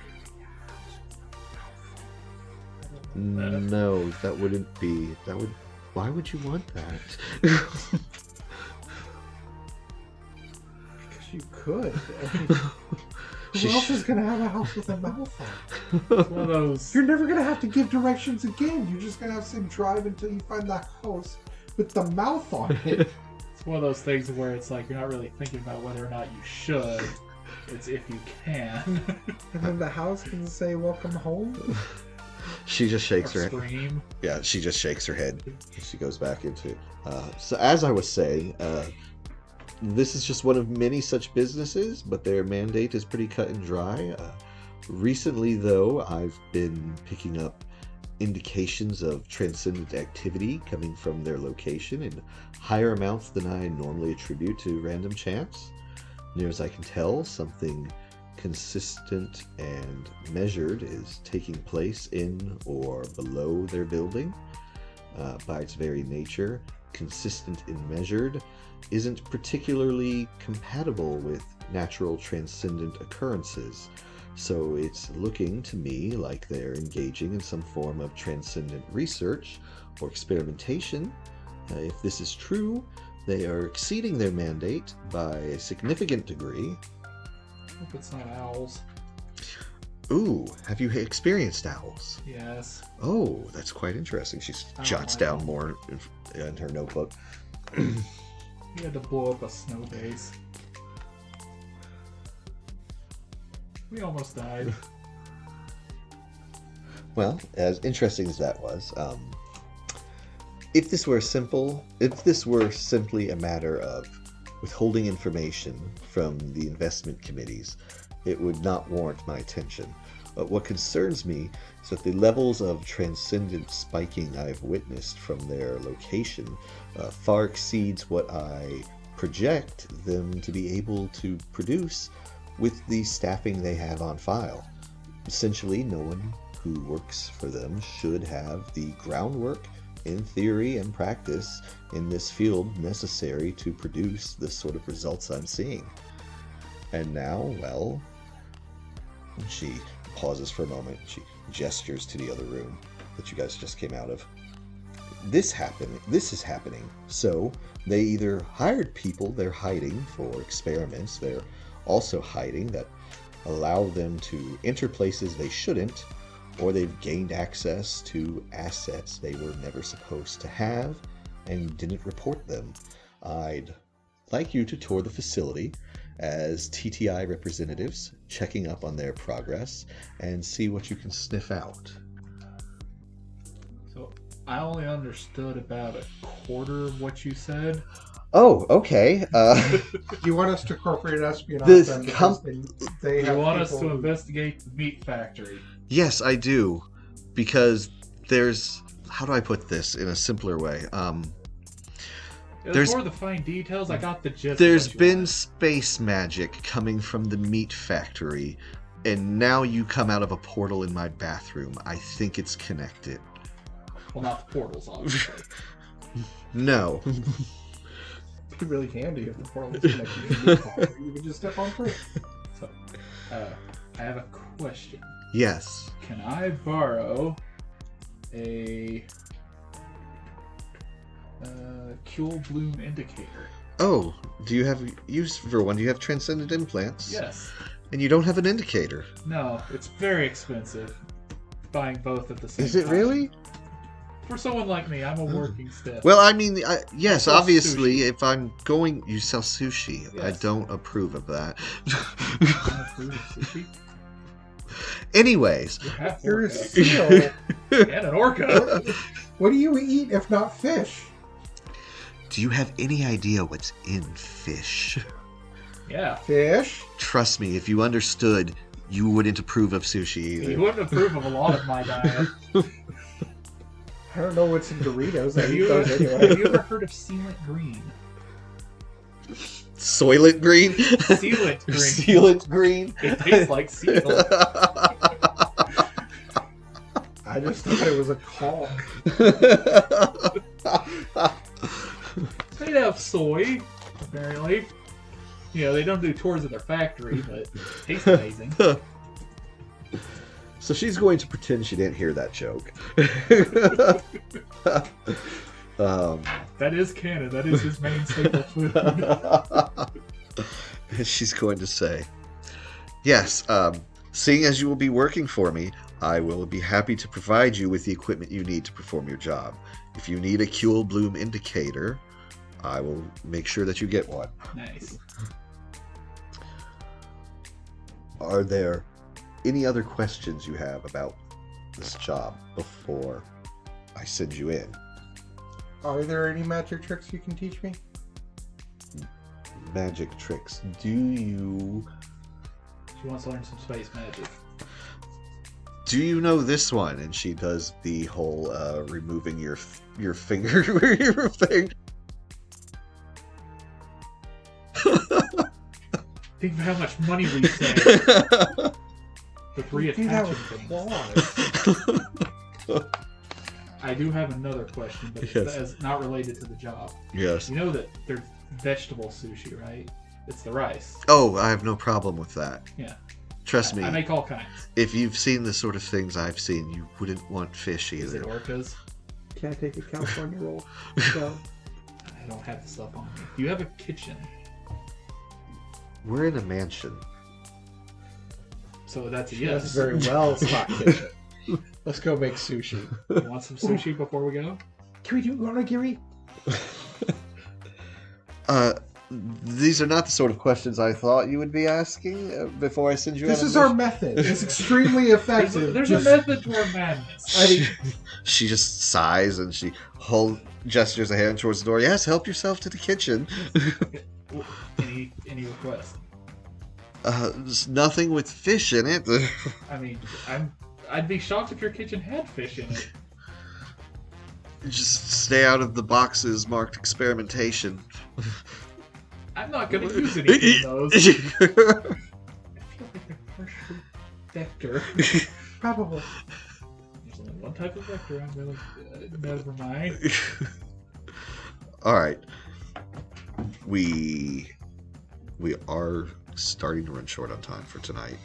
D: No, that wouldn't be... That would... Why would you want that?
C: Because you could. I mean, who else is going to have a house with a mouth on it?
B: It's one of those.
C: You're never going to have to give directions again. You're just going to have to drive until you find the house with the mouth on it.
B: It's one of those things where it's like you're not really thinking about whether or not you should. It's if you can.
C: And then the house can say, "Welcome home."
D: She just shakes her head.
B: Scream.
D: Yeah, she just shakes her head. She goes back into it. So as I was saying, this is just one of many such businesses, but their mandate is pretty cut and dry. Recently, though, I've been picking up indications of transcendent activity coming from their location in higher amounts than I normally attribute to random chance. Near as I can tell, something consistent and measured is taking place in or below their building. By its very nature, consistent and measured isn't particularly compatible with natural transcendent occurrences, so it's looking to me like they're engaging in some form of transcendent research or experimentation. If this is true, they are exceeding their mandate by a significant degree.
B: Hope it's not owls.
D: Ooh, have you experienced owls?
B: Yes.
D: Oh, that's quite interesting. She jots down
B: them.
D: more in her notebook.
B: He had to blow up a snow base. We almost died.
D: Well, as interesting as that was, if this were simply a matter of withholding information from the investment committees, it would not warrant my attention. But what concerns me is that the levels of transcendent spiking I've witnessed from their location far exceeds what I project them to be able to produce with the staffing they have on file. Essentially, no one who works for them should have the groundwork in theory and practice in this field necessary to produce the sort of results I'm seeing. And now, well, she pauses for a moment. She gestures to the other room that you guys just came out of. This is happening. So they either hired people they're hiding for experiments they're also hiding that allow them to enter places they shouldn't, or they've gained access to assets they were never supposed to have and didn't report them. I'd like you to tour the facility as TTI representatives, checking up on their progress, and see what you can sniff out.
B: So I only understood about a quarter of what you said.
D: Oh, okay.
C: Do you want us to corporate espionage
D: This
C: them because they
B: You
C: have
B: want us
C: people
B: to investigate the meat factory?
D: Yes, I do. Because there's... How do I put this in a simpler way?
B: There's more of the fine details. I got the gist.
D: There's
B: of what you
D: been
B: wanted.
D: space magic coming from the meat factory, and now you come out of a portal in my bathroom. I think it's connected.
B: Well, not the portals, obviously.
D: No.
C: It'd be really handy if the portal was connected to the car. You could just step on through.
B: So, I have a question.
D: Yes.
B: Can I borrow a Kuhl Bloom indicator?
D: Oh, do you have use for one? Do you have transcendent implants?
B: Yes.
D: And you don't have an indicator.
B: No, it's very expensive. Buying both at the same time.
D: Is it really?
B: For someone like me, I'm a working stiff.
D: Well, I mean, yes,
B: sell
D: obviously,
B: sushi.
D: if I'm going... You sell sushi. I
B: Yes.
D: don't approve of that.
B: Can I prove sushi?
D: Anyways.
B: You're half
C: You're a
B: orca.
C: seal.
B: And an orca.
C: What do you eat if not fish?
D: Do you have any idea what's in fish?
B: Yeah.
C: Fish?
D: Trust me, if you understood, you wouldn't approve of sushi
B: You
D: either.
B: wouldn't approve of a lot of my diet.
C: I don't know what's in Doritos. I
B: Have
C: eat
B: you,
C: those
B: have
C: anyway.
B: you ever heard of sealant green?
D: Soylent green?
B: Sealant green.
D: Sealant green?
B: It tastes like seal.
C: I just thought it was a caulk.
B: They have soy, apparently. You know, they don't do tours of their factory, but it tastes amazing.
D: So she's going to pretend she didn't hear that joke.
B: That is canon. That is his main staple food.
D: And she's going to say, yes, seeing as you will be working for me, I will be happy to provide you with the equipment you need to perform your job. If you need a Kuhl Bloom indicator, I will make sure that you get one.
B: Nice.
D: Are there any other questions you have about this job before I send you in?
C: Are there any magic tricks you can teach me?
D: Magic tricks. Do you
B: She wants to learn some space magic.
D: know this one? And she does the whole removing your finger where your finger.
B: Think of how much money we save with reattaching things. I do have another question, but
D: Yes.
B: it's not related to the job.
D: Yes.
B: You know that there's vegetable sushi, right? It's the rice.
D: Oh, I have no problem with that.
B: Yeah.
D: Trust me,
B: I make all kinds.
D: if you've seen the sort of things I've seen, you wouldn't want fish
B: Is it
D: either.
B: orcas?
C: Can I take a California roll? No.
B: I don't have the stuff on me. Do you have a kitchen?
D: We're in a mansion.
B: So that's a
C: Yes,
B: yes.
C: very well stocked kitchen. Let's go make sushi.
B: You want some sushi before we go?
C: Can we do onigiri?
D: These are not the sort of questions I thought you would be asking before I send you
C: This
D: on a
C: is our
D: mission.
C: method. It's extremely effective.
B: There's
C: Just-
B: a method to our madness.
C: I mean,
D: She just sighs and she gestures a hand towards the door. Yes, help yourself to the kitchen.
B: Any request?
D: There's nothing with fish in it.
B: I mean, I'd be shocked if your kitchen had fish in it.
D: Just stay out of the boxes marked experimentation.
B: I'm not gonna use any of those. I feel like they're partially vector.
C: probably.
B: There's only one type of vector. I'm really never mind.
D: All right. We are starting to run short on time for tonight.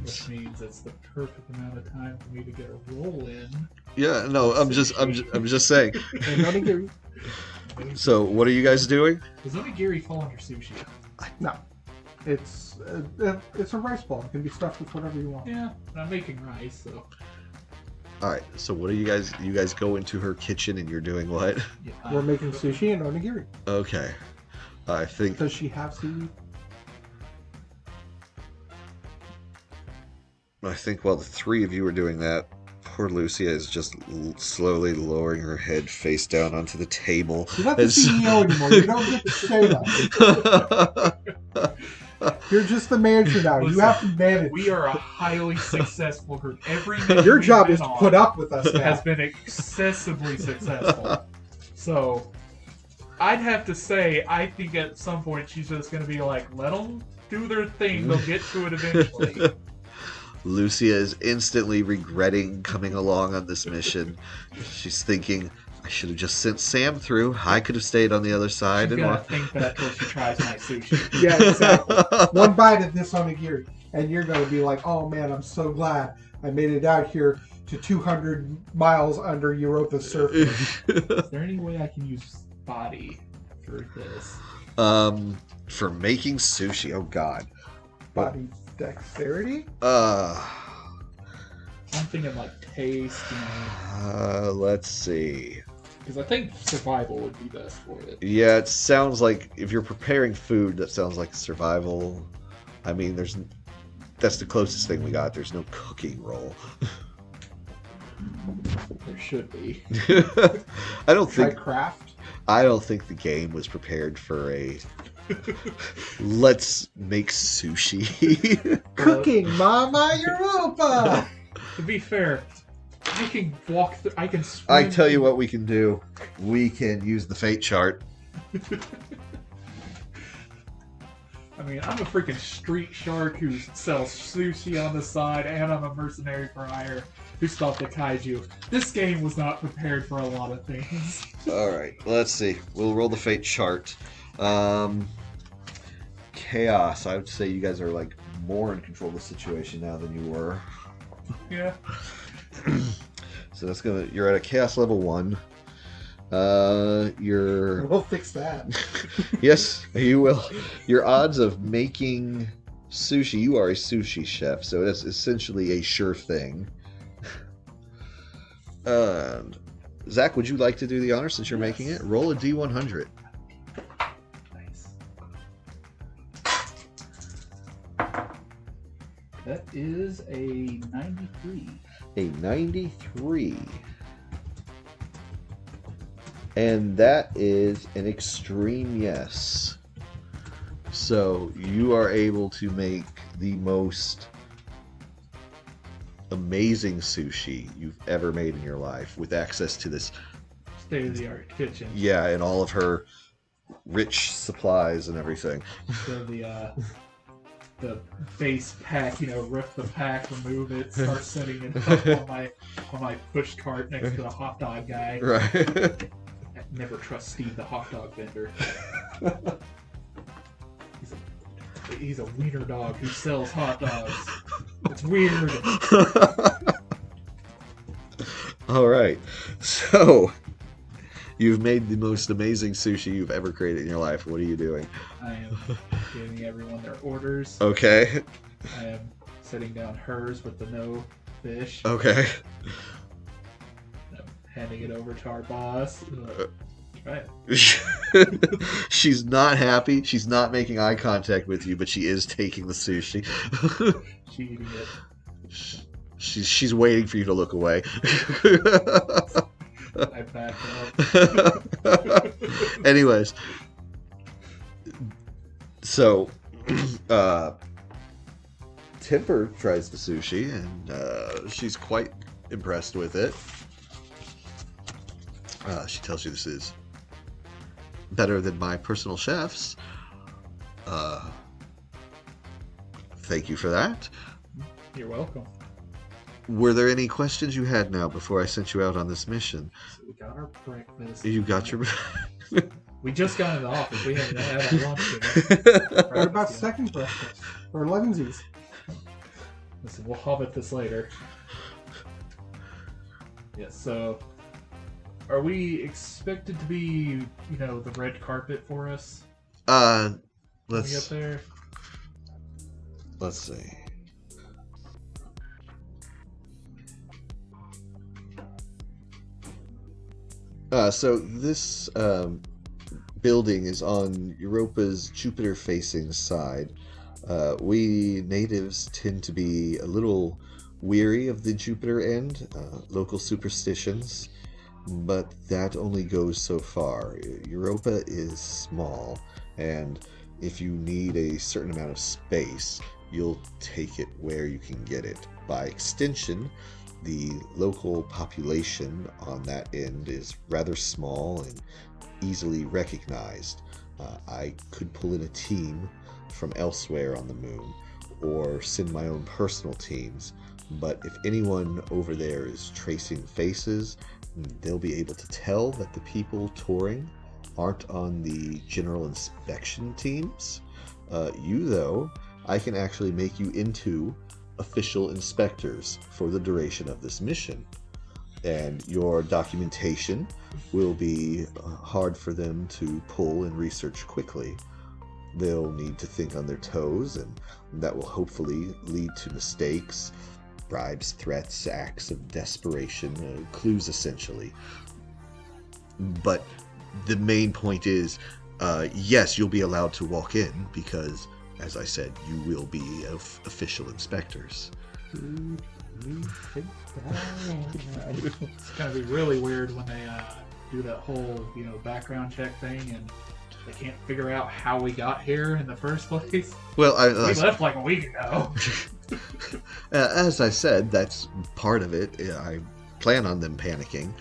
B: Which means it's the perfect amount of time for me to get a roll in.
D: Yeah, no, I'm just saying.
C: And onigiri.
D: So, what are you guys doing?
B: Does onigiri fall under sushi?
C: No. It's a rice ball. It can be stuffed with whatever you want.
B: Yeah, but I'm making rice, so
D: All right. So, what are you guys? You guys go into her kitchen and you're doing what?
B: yeah.
C: We're making sushi and onigiri.
D: Okay. I think
C: Does she have seaweed?
D: while the three of you are doing that, Poor Lucia is just slowly lowering her head face down onto the table.
C: You're not the CEO anymore. You don't get to say that. You're just the manager now.
B: Listen,
C: you have to manage.
B: We are a highly successful group. Every
C: Your job is to put up with us now.
B: has been excessively successful. So, I'd have to say, I think at some point she's just going to be like, let them do their thing. They'll get to it eventually.
D: Lucia is instantly regretting coming along on this mission. She's thinking, I should have just sent Sam through. I could have stayed on the other side.
B: She's gonna think that till she tries my sushi.
C: Yeah, exactly. One bite of this onigiri, and you're going to be like, oh man, I'm so glad I made it out here to 200 miles under Europa's surface.
B: Is there any way I can use body for this?
D: For making sushi, oh god.
C: Body dexterity?
B: I'm thinking like taste,
D: Let's see.
B: because I think survival would be best for it.
D: Yeah, it sounds like if you're preparing food, that sounds like survival. I mean, that's the closest thing we got. There's no cooking roll.
B: There should be.
D: I don't
C: Try
D: think
C: craft?
D: I don't think the game was prepared for a let's make sushi.
C: Cooking, Mama Europa!
B: To be fair, I can walk through. I can swim.
D: I tell you what we can do. We can use the fate chart.
B: I mean, I'm a freaking street shark who sells sushi on the side, and I'm a mercenary for hire who stopped the kaiju. This game was not prepared for a lot of things.
D: All right, let's see. We'll roll the fate chart. Chaos. I would say you guys are like more in control of the situation now than you were.
B: Yeah.
D: So that's gonna. You're at a chaos level 1. You're.
C: We'll fix that.
D: Yes, you will. Your odds of making sushi. You are a sushi chef, so that's essentially a sure thing. Zach, would you like to do the honor since you're making it? Roll a D100.
B: Nice. That is a 93.
D: A 93. And that is an extreme yes. So you are able to make the most amazing sushi you've ever made in your life with access to this
B: State-of-the-art kitchen.
D: yeah, and all of her rich supplies and everything.
B: So the base pack, rip the pack, remove it, start setting it up on my push cart next to the hot dog guy.
D: Right.
B: Never trust Steve, the hot dog vendor. He's a wiener dog who sells hot dogs. It's weird.
D: All right. So, you've made the most amazing sushi you've ever created in your life. What are you doing?
B: I am giving everyone their orders.
D: Okay.
B: I am setting down hers with the no fish.
D: Okay.
B: I'm handing it over to our boss. Right.
D: She's not happy. She's not making eye contact with you, but she is taking the sushi.
B: She eating it.
D: She's waiting for you to look away.
B: I back up.
D: Anyways, so Timber tries the sushi and she's quite impressed with it. She tells you this is better than my personal chef's. Thank you for that.
B: You're welcome.
D: Were there any questions you had now before I sent you out on this mission?
B: So we got our breakfast.
D: You got your...
B: We just got in the office. We haven't had our lunch yet.
C: What about second breakfast? Or elevensies?
B: Listen, we'll hobbit this later. Yeah, so... Are we expected to be, the red carpet for us? When we get there?
D: Let's see. So this building is on Europa's Jupiter-facing side. We natives tend to be a little weary of the Jupiter end, local superstitions, but that only goes so far. Europa is small, and if you need a certain amount of space, you'll take it where you can get it. By extension, the local population on that end is rather small and easily recognized. I could pull in a team from elsewhere on the moon, or send my own personal teams, but if anyone over there is tracing faces, they'll be able to tell that the people touring aren't on the general inspection teams. You, though, I can actually make you into official inspectors for the duration of this mission, and your documentation will be hard for them to pull and research quickly. They'll need to think on their toes, and that will hopefully lead to mistakes, bribes, threats, acts of desperation, clues essentially. But the main point is, yes, you'll be allowed to walk in because, as I said, you will be official inspectors.
B: It's gonna be really weird when they do that whole, background check thing, and they can't figure out how we got here in the first place.
D: Well,
B: we left like a week ago.
D: As I said, that's part of it. I plan on them panicking.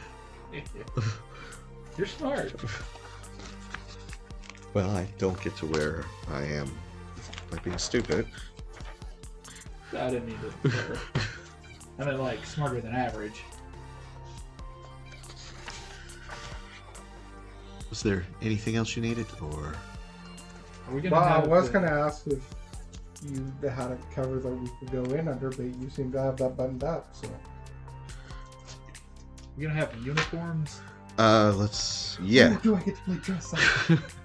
B: You're smart.
D: Well, I don't get to where I am by being stupid.
B: I didn't need to. I mean, like, smarter than average.
D: Was there anything else you needed, or?
B: Are we gonna
C: Well, I
B: have
C: was
B: the-
C: going to ask if you had a cover that we could go in under, but you seem to have that buttoned up, so.
B: We're gonna have uniforms.
D: Yeah.
C: Ooh, do I get to play dress up?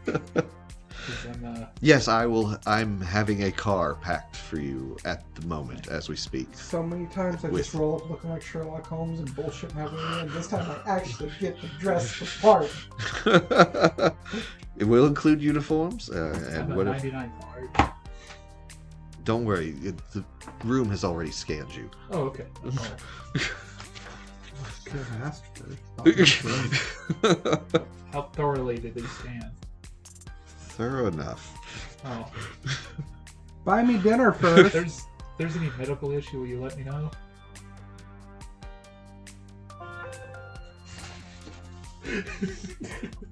B: 'Cause I'm,
D: Yes, I will. I'm having a car packed for you at the moment as we speak.
C: So many times I
D: With-
C: just roll up looking like Sherlock Holmes and bullshit happening, and this time I actually get to dress the part.
D: It will include uniforms,
B: I'm
D: and
B: a
D: what?
B: 99 card.
D: Don't worry, the room has already scanned you.
B: Oh, okay.
C: Could have asked first.
B: How thoroughly did they scan?
D: Thorough enough.
B: Oh,
C: Buy me dinner first.
B: if there's any medical issue, will you let me know?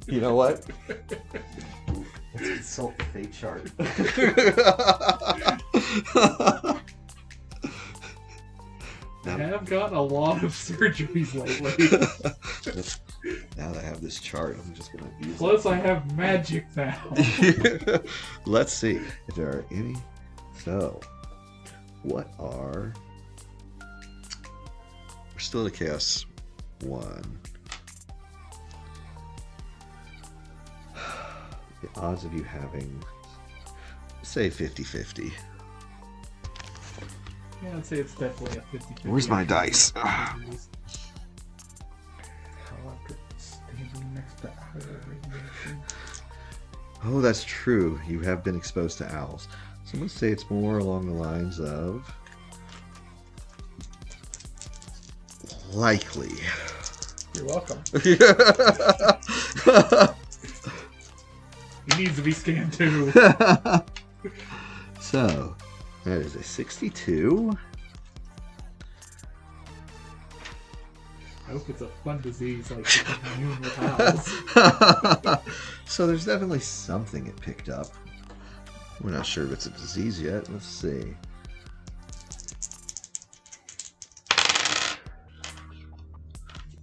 D: You know what?
A: Let's consult the fate chart.
B: I have gotten a lot of surgeries lately.
D: Now that I have this chart, I'm just going to use
B: Plus, I have magic now.
D: it. Let's see if there are any. So, what are... We're still at Chaos 1. The odds of you having, say, 50-50.
B: Yeah, I'd say it's definitely a 50-50.
D: Where's my dice?
C: How after standing next to outer radiation.
D: Oh, that's true. You have been exposed to owls. So I'm going to say it's more along the lines of... likely.
C: You're welcome.
B: He needs to be scanned too.
D: So, that is a 62.
B: I hope it's a fun disease like immune with owls.
D: So there's definitely something it picked up. We're not sure if it's a disease yet. Let's see.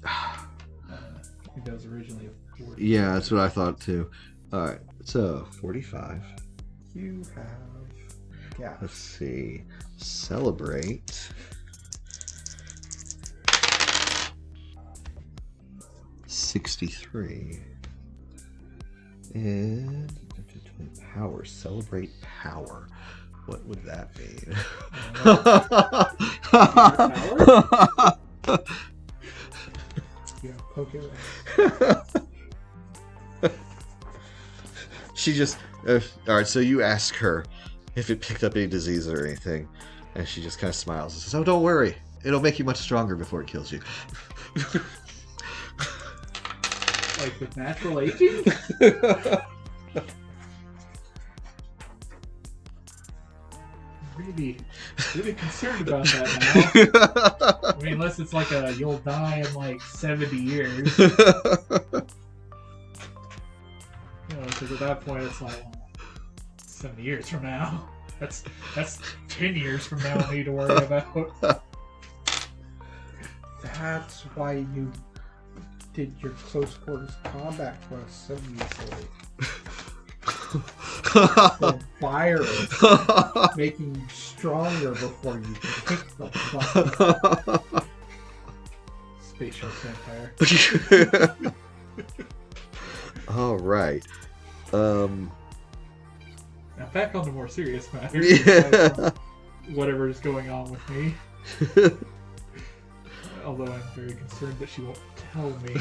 B: I think that was originally a 40.
D: Yeah, that's what I thought too. Alright, so 45.
C: You have gas.
D: Let's see. Celebrate. 63. And power. Celebrate power. What would that mean?
C: Yeah, poke it.
D: She just... Alright, so you ask her if it picked up any disease or anything. And she just kind of smiles and says, "Oh, don't worry. It'll make you much stronger before it kills you.
B: Like with natural aging? Really concerned about that now. I mean, unless it's like you'll die in like 70 years. Because at that point it's like 70 years from now. That's 10 years from now I need to worry about.
C: That's why you did your close quarters combat quest so easily. The virus making you stronger before you pick the button.
B: Spatial vampire.
D: All right.
B: Now back on the more serious matters.
D: Yeah.
B: Whatever is going on with me. Although I'm very concerned that she won't tell me.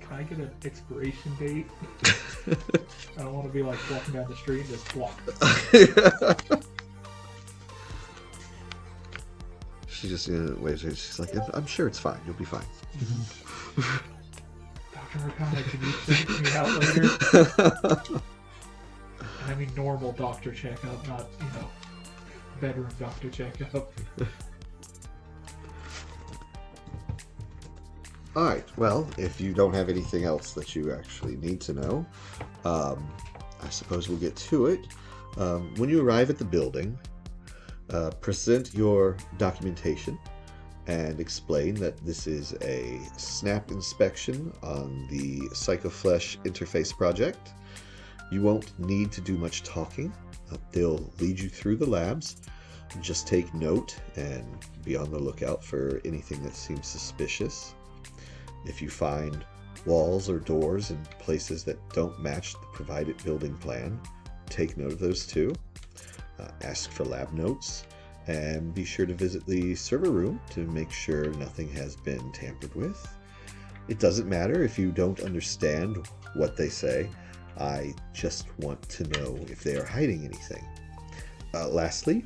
B: Can I get an expiration date? I don't want to be like walking down the street and just block.
D: She just waves. She's like, I'm sure it's fine. You'll be fine.
B: Dr. Arcana, can you check me out later? And I mean normal doctor checkup, not, bedroom doctor checkup.
D: All right. Well, if you don't have anything else that you actually need to know, I suppose we'll get to it. When you arrive at the building, present your documentation and explain that this is a snap inspection on the Psychoflesh interface project. You won't need to do much talking. They'll lead you through the labs. Just take note and be on the lookout for anything that seems suspicious. If you find walls or doors in places that don't match the provided building plan, take note of those too. Ask for lab notes, and be sure to visit the server room to make sure nothing has been tampered with. It doesn't matter if you don't understand what they say. I just want to know if they are hiding anything. Lastly,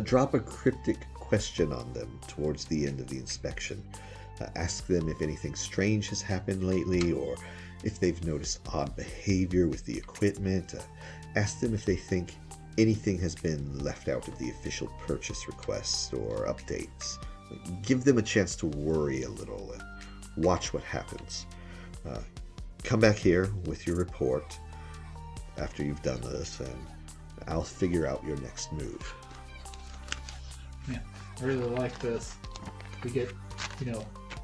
D: drop a cryptic question on them towards the end of the inspection. Ask them if anything strange has happened lately, or if they've noticed odd behavior with the equipment. Ask them if they think anything has been left out of the official purchase requests or updates. Give them a chance to worry a little and watch what happens. Come back here with your report after you've done this, and I'll figure out your next move.
B: Man, I really like this. We get,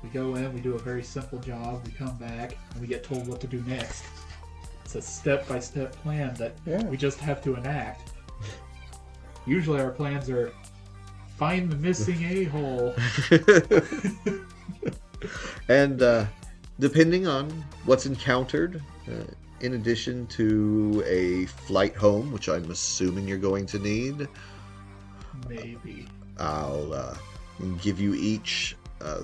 B: we go in, we do a very simple job, we come back, and we get told what to do next. It's a step-by-step plan that we just have to enact. Usually our plans are find the missing a-hole.
D: And depending on what's encountered, in addition to a flight home, which I'm assuming you're going to need,
B: maybe
D: I'll give you each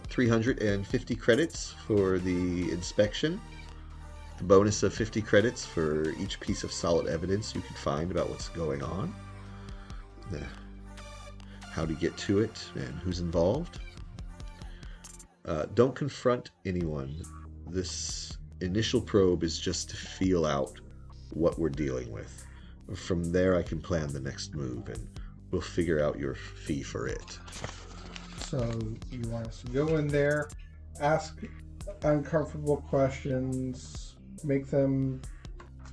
D: 350 credits for the inspection. The bonus of 50 credits for each piece of solid evidence you can find about what's going on. How to get to it and who's involved. Don't confront anyone. This initial probe is just to feel out what we're dealing with. From there I can plan the next move, and we'll figure out your fee for it.
C: So you want us to go in there, ask uncomfortable questions, make them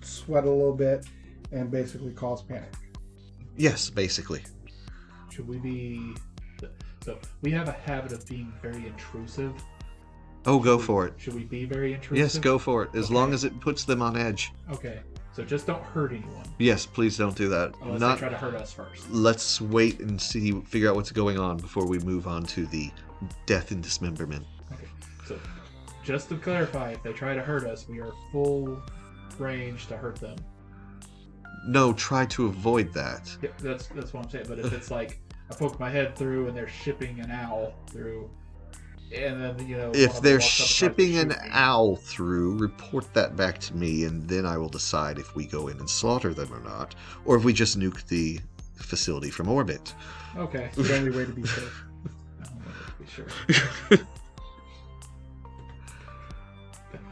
C: sweat a little bit, and basically cause panic.
D: Yes, basically.
B: Should we be... So, we have a habit of being very intrusive.
D: Oh, go for it.
B: Should we be very intrusive?
D: Yes, go for it, as long as it puts them on edge.
B: Okay, so just don't hurt anyone.
D: Yes, please don't do that.
B: Unless they try to hurt us first.
D: Let's wait and figure out what's going on before we move on to the death and dismemberment.
B: Okay, so just to clarify, if they try to hurt us, we are full range to hurt them.
D: No, try to avoid that.
B: Yeah, that's what I'm saying. But if it's like I poke my head through and they're shipping an owl through, and then
D: if they're shipping an owl through, report that back to me, and then I will decide if we go in and slaughter them or not, or if we just nuke the facility from orbit.
B: Okay.
C: It's the only way to be safe.
B: I don't know, to be sure.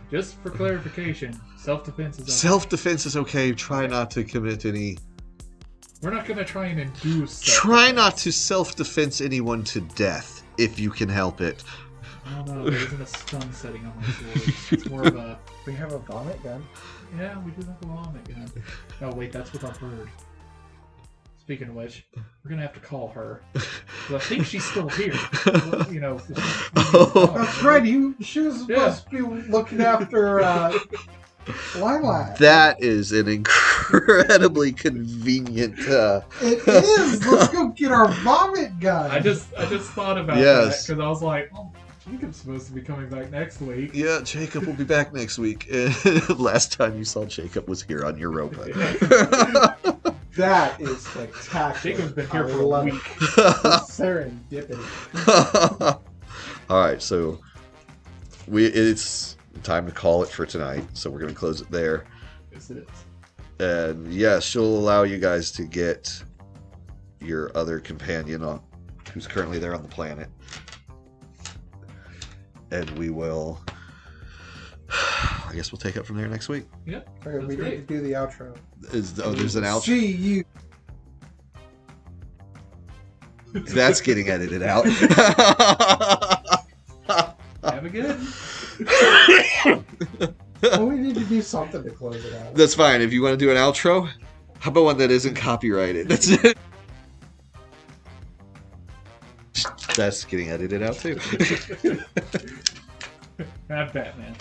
B: Just for clarification, self-defense is okay.
D: Self-defense is okay. Try not to commit any...
B: We're not going to try and induce
D: Try not to self-defense anyone to death, if you can help it.
B: I don't know, there isn't a stun setting on my sword. It's more of a...
C: We have a vomit gun.
B: Yeah, we do have a vomit gun. Oh, wait, that's with our bird. Speaking of which, we're going to have to call her. 'Cause I think she's still here. Well, you know...
C: That's right. She was supposed to be looking after Lilac.
D: That is an incredibly convenient...
C: It is. Let's go get our vomit gun.
B: I just thought about
D: Yes.
B: that because I was like, oh, Jacob's supposed to be coming back next week.
D: Yeah, Jacob will be back next week. Last time you saw Jacob was here on Europa.
C: That is spectacular.
B: Jacob's been here
C: I
B: for a
C: love
B: week.
C: it. Serendipity.
D: All right, so it's time to call it for tonight. So we're going to close it there.
B: Yes, it is.
D: And yes, she'll allow you guys to get your other companion on, who's currently there on the planet. And we will... I guess we'll take up from there next week.
B: Yep.
C: Okay, we
B: great.
C: need to do the outro.
D: There's an outro.
C: See you.
D: That's getting edited out.
B: Have a good.
C: Well, we need to do something to close it out.
D: That's fine. If you want to do an outro, how about one that isn't copyrighted? That's it. That's getting edited out too.
B: Not Batman.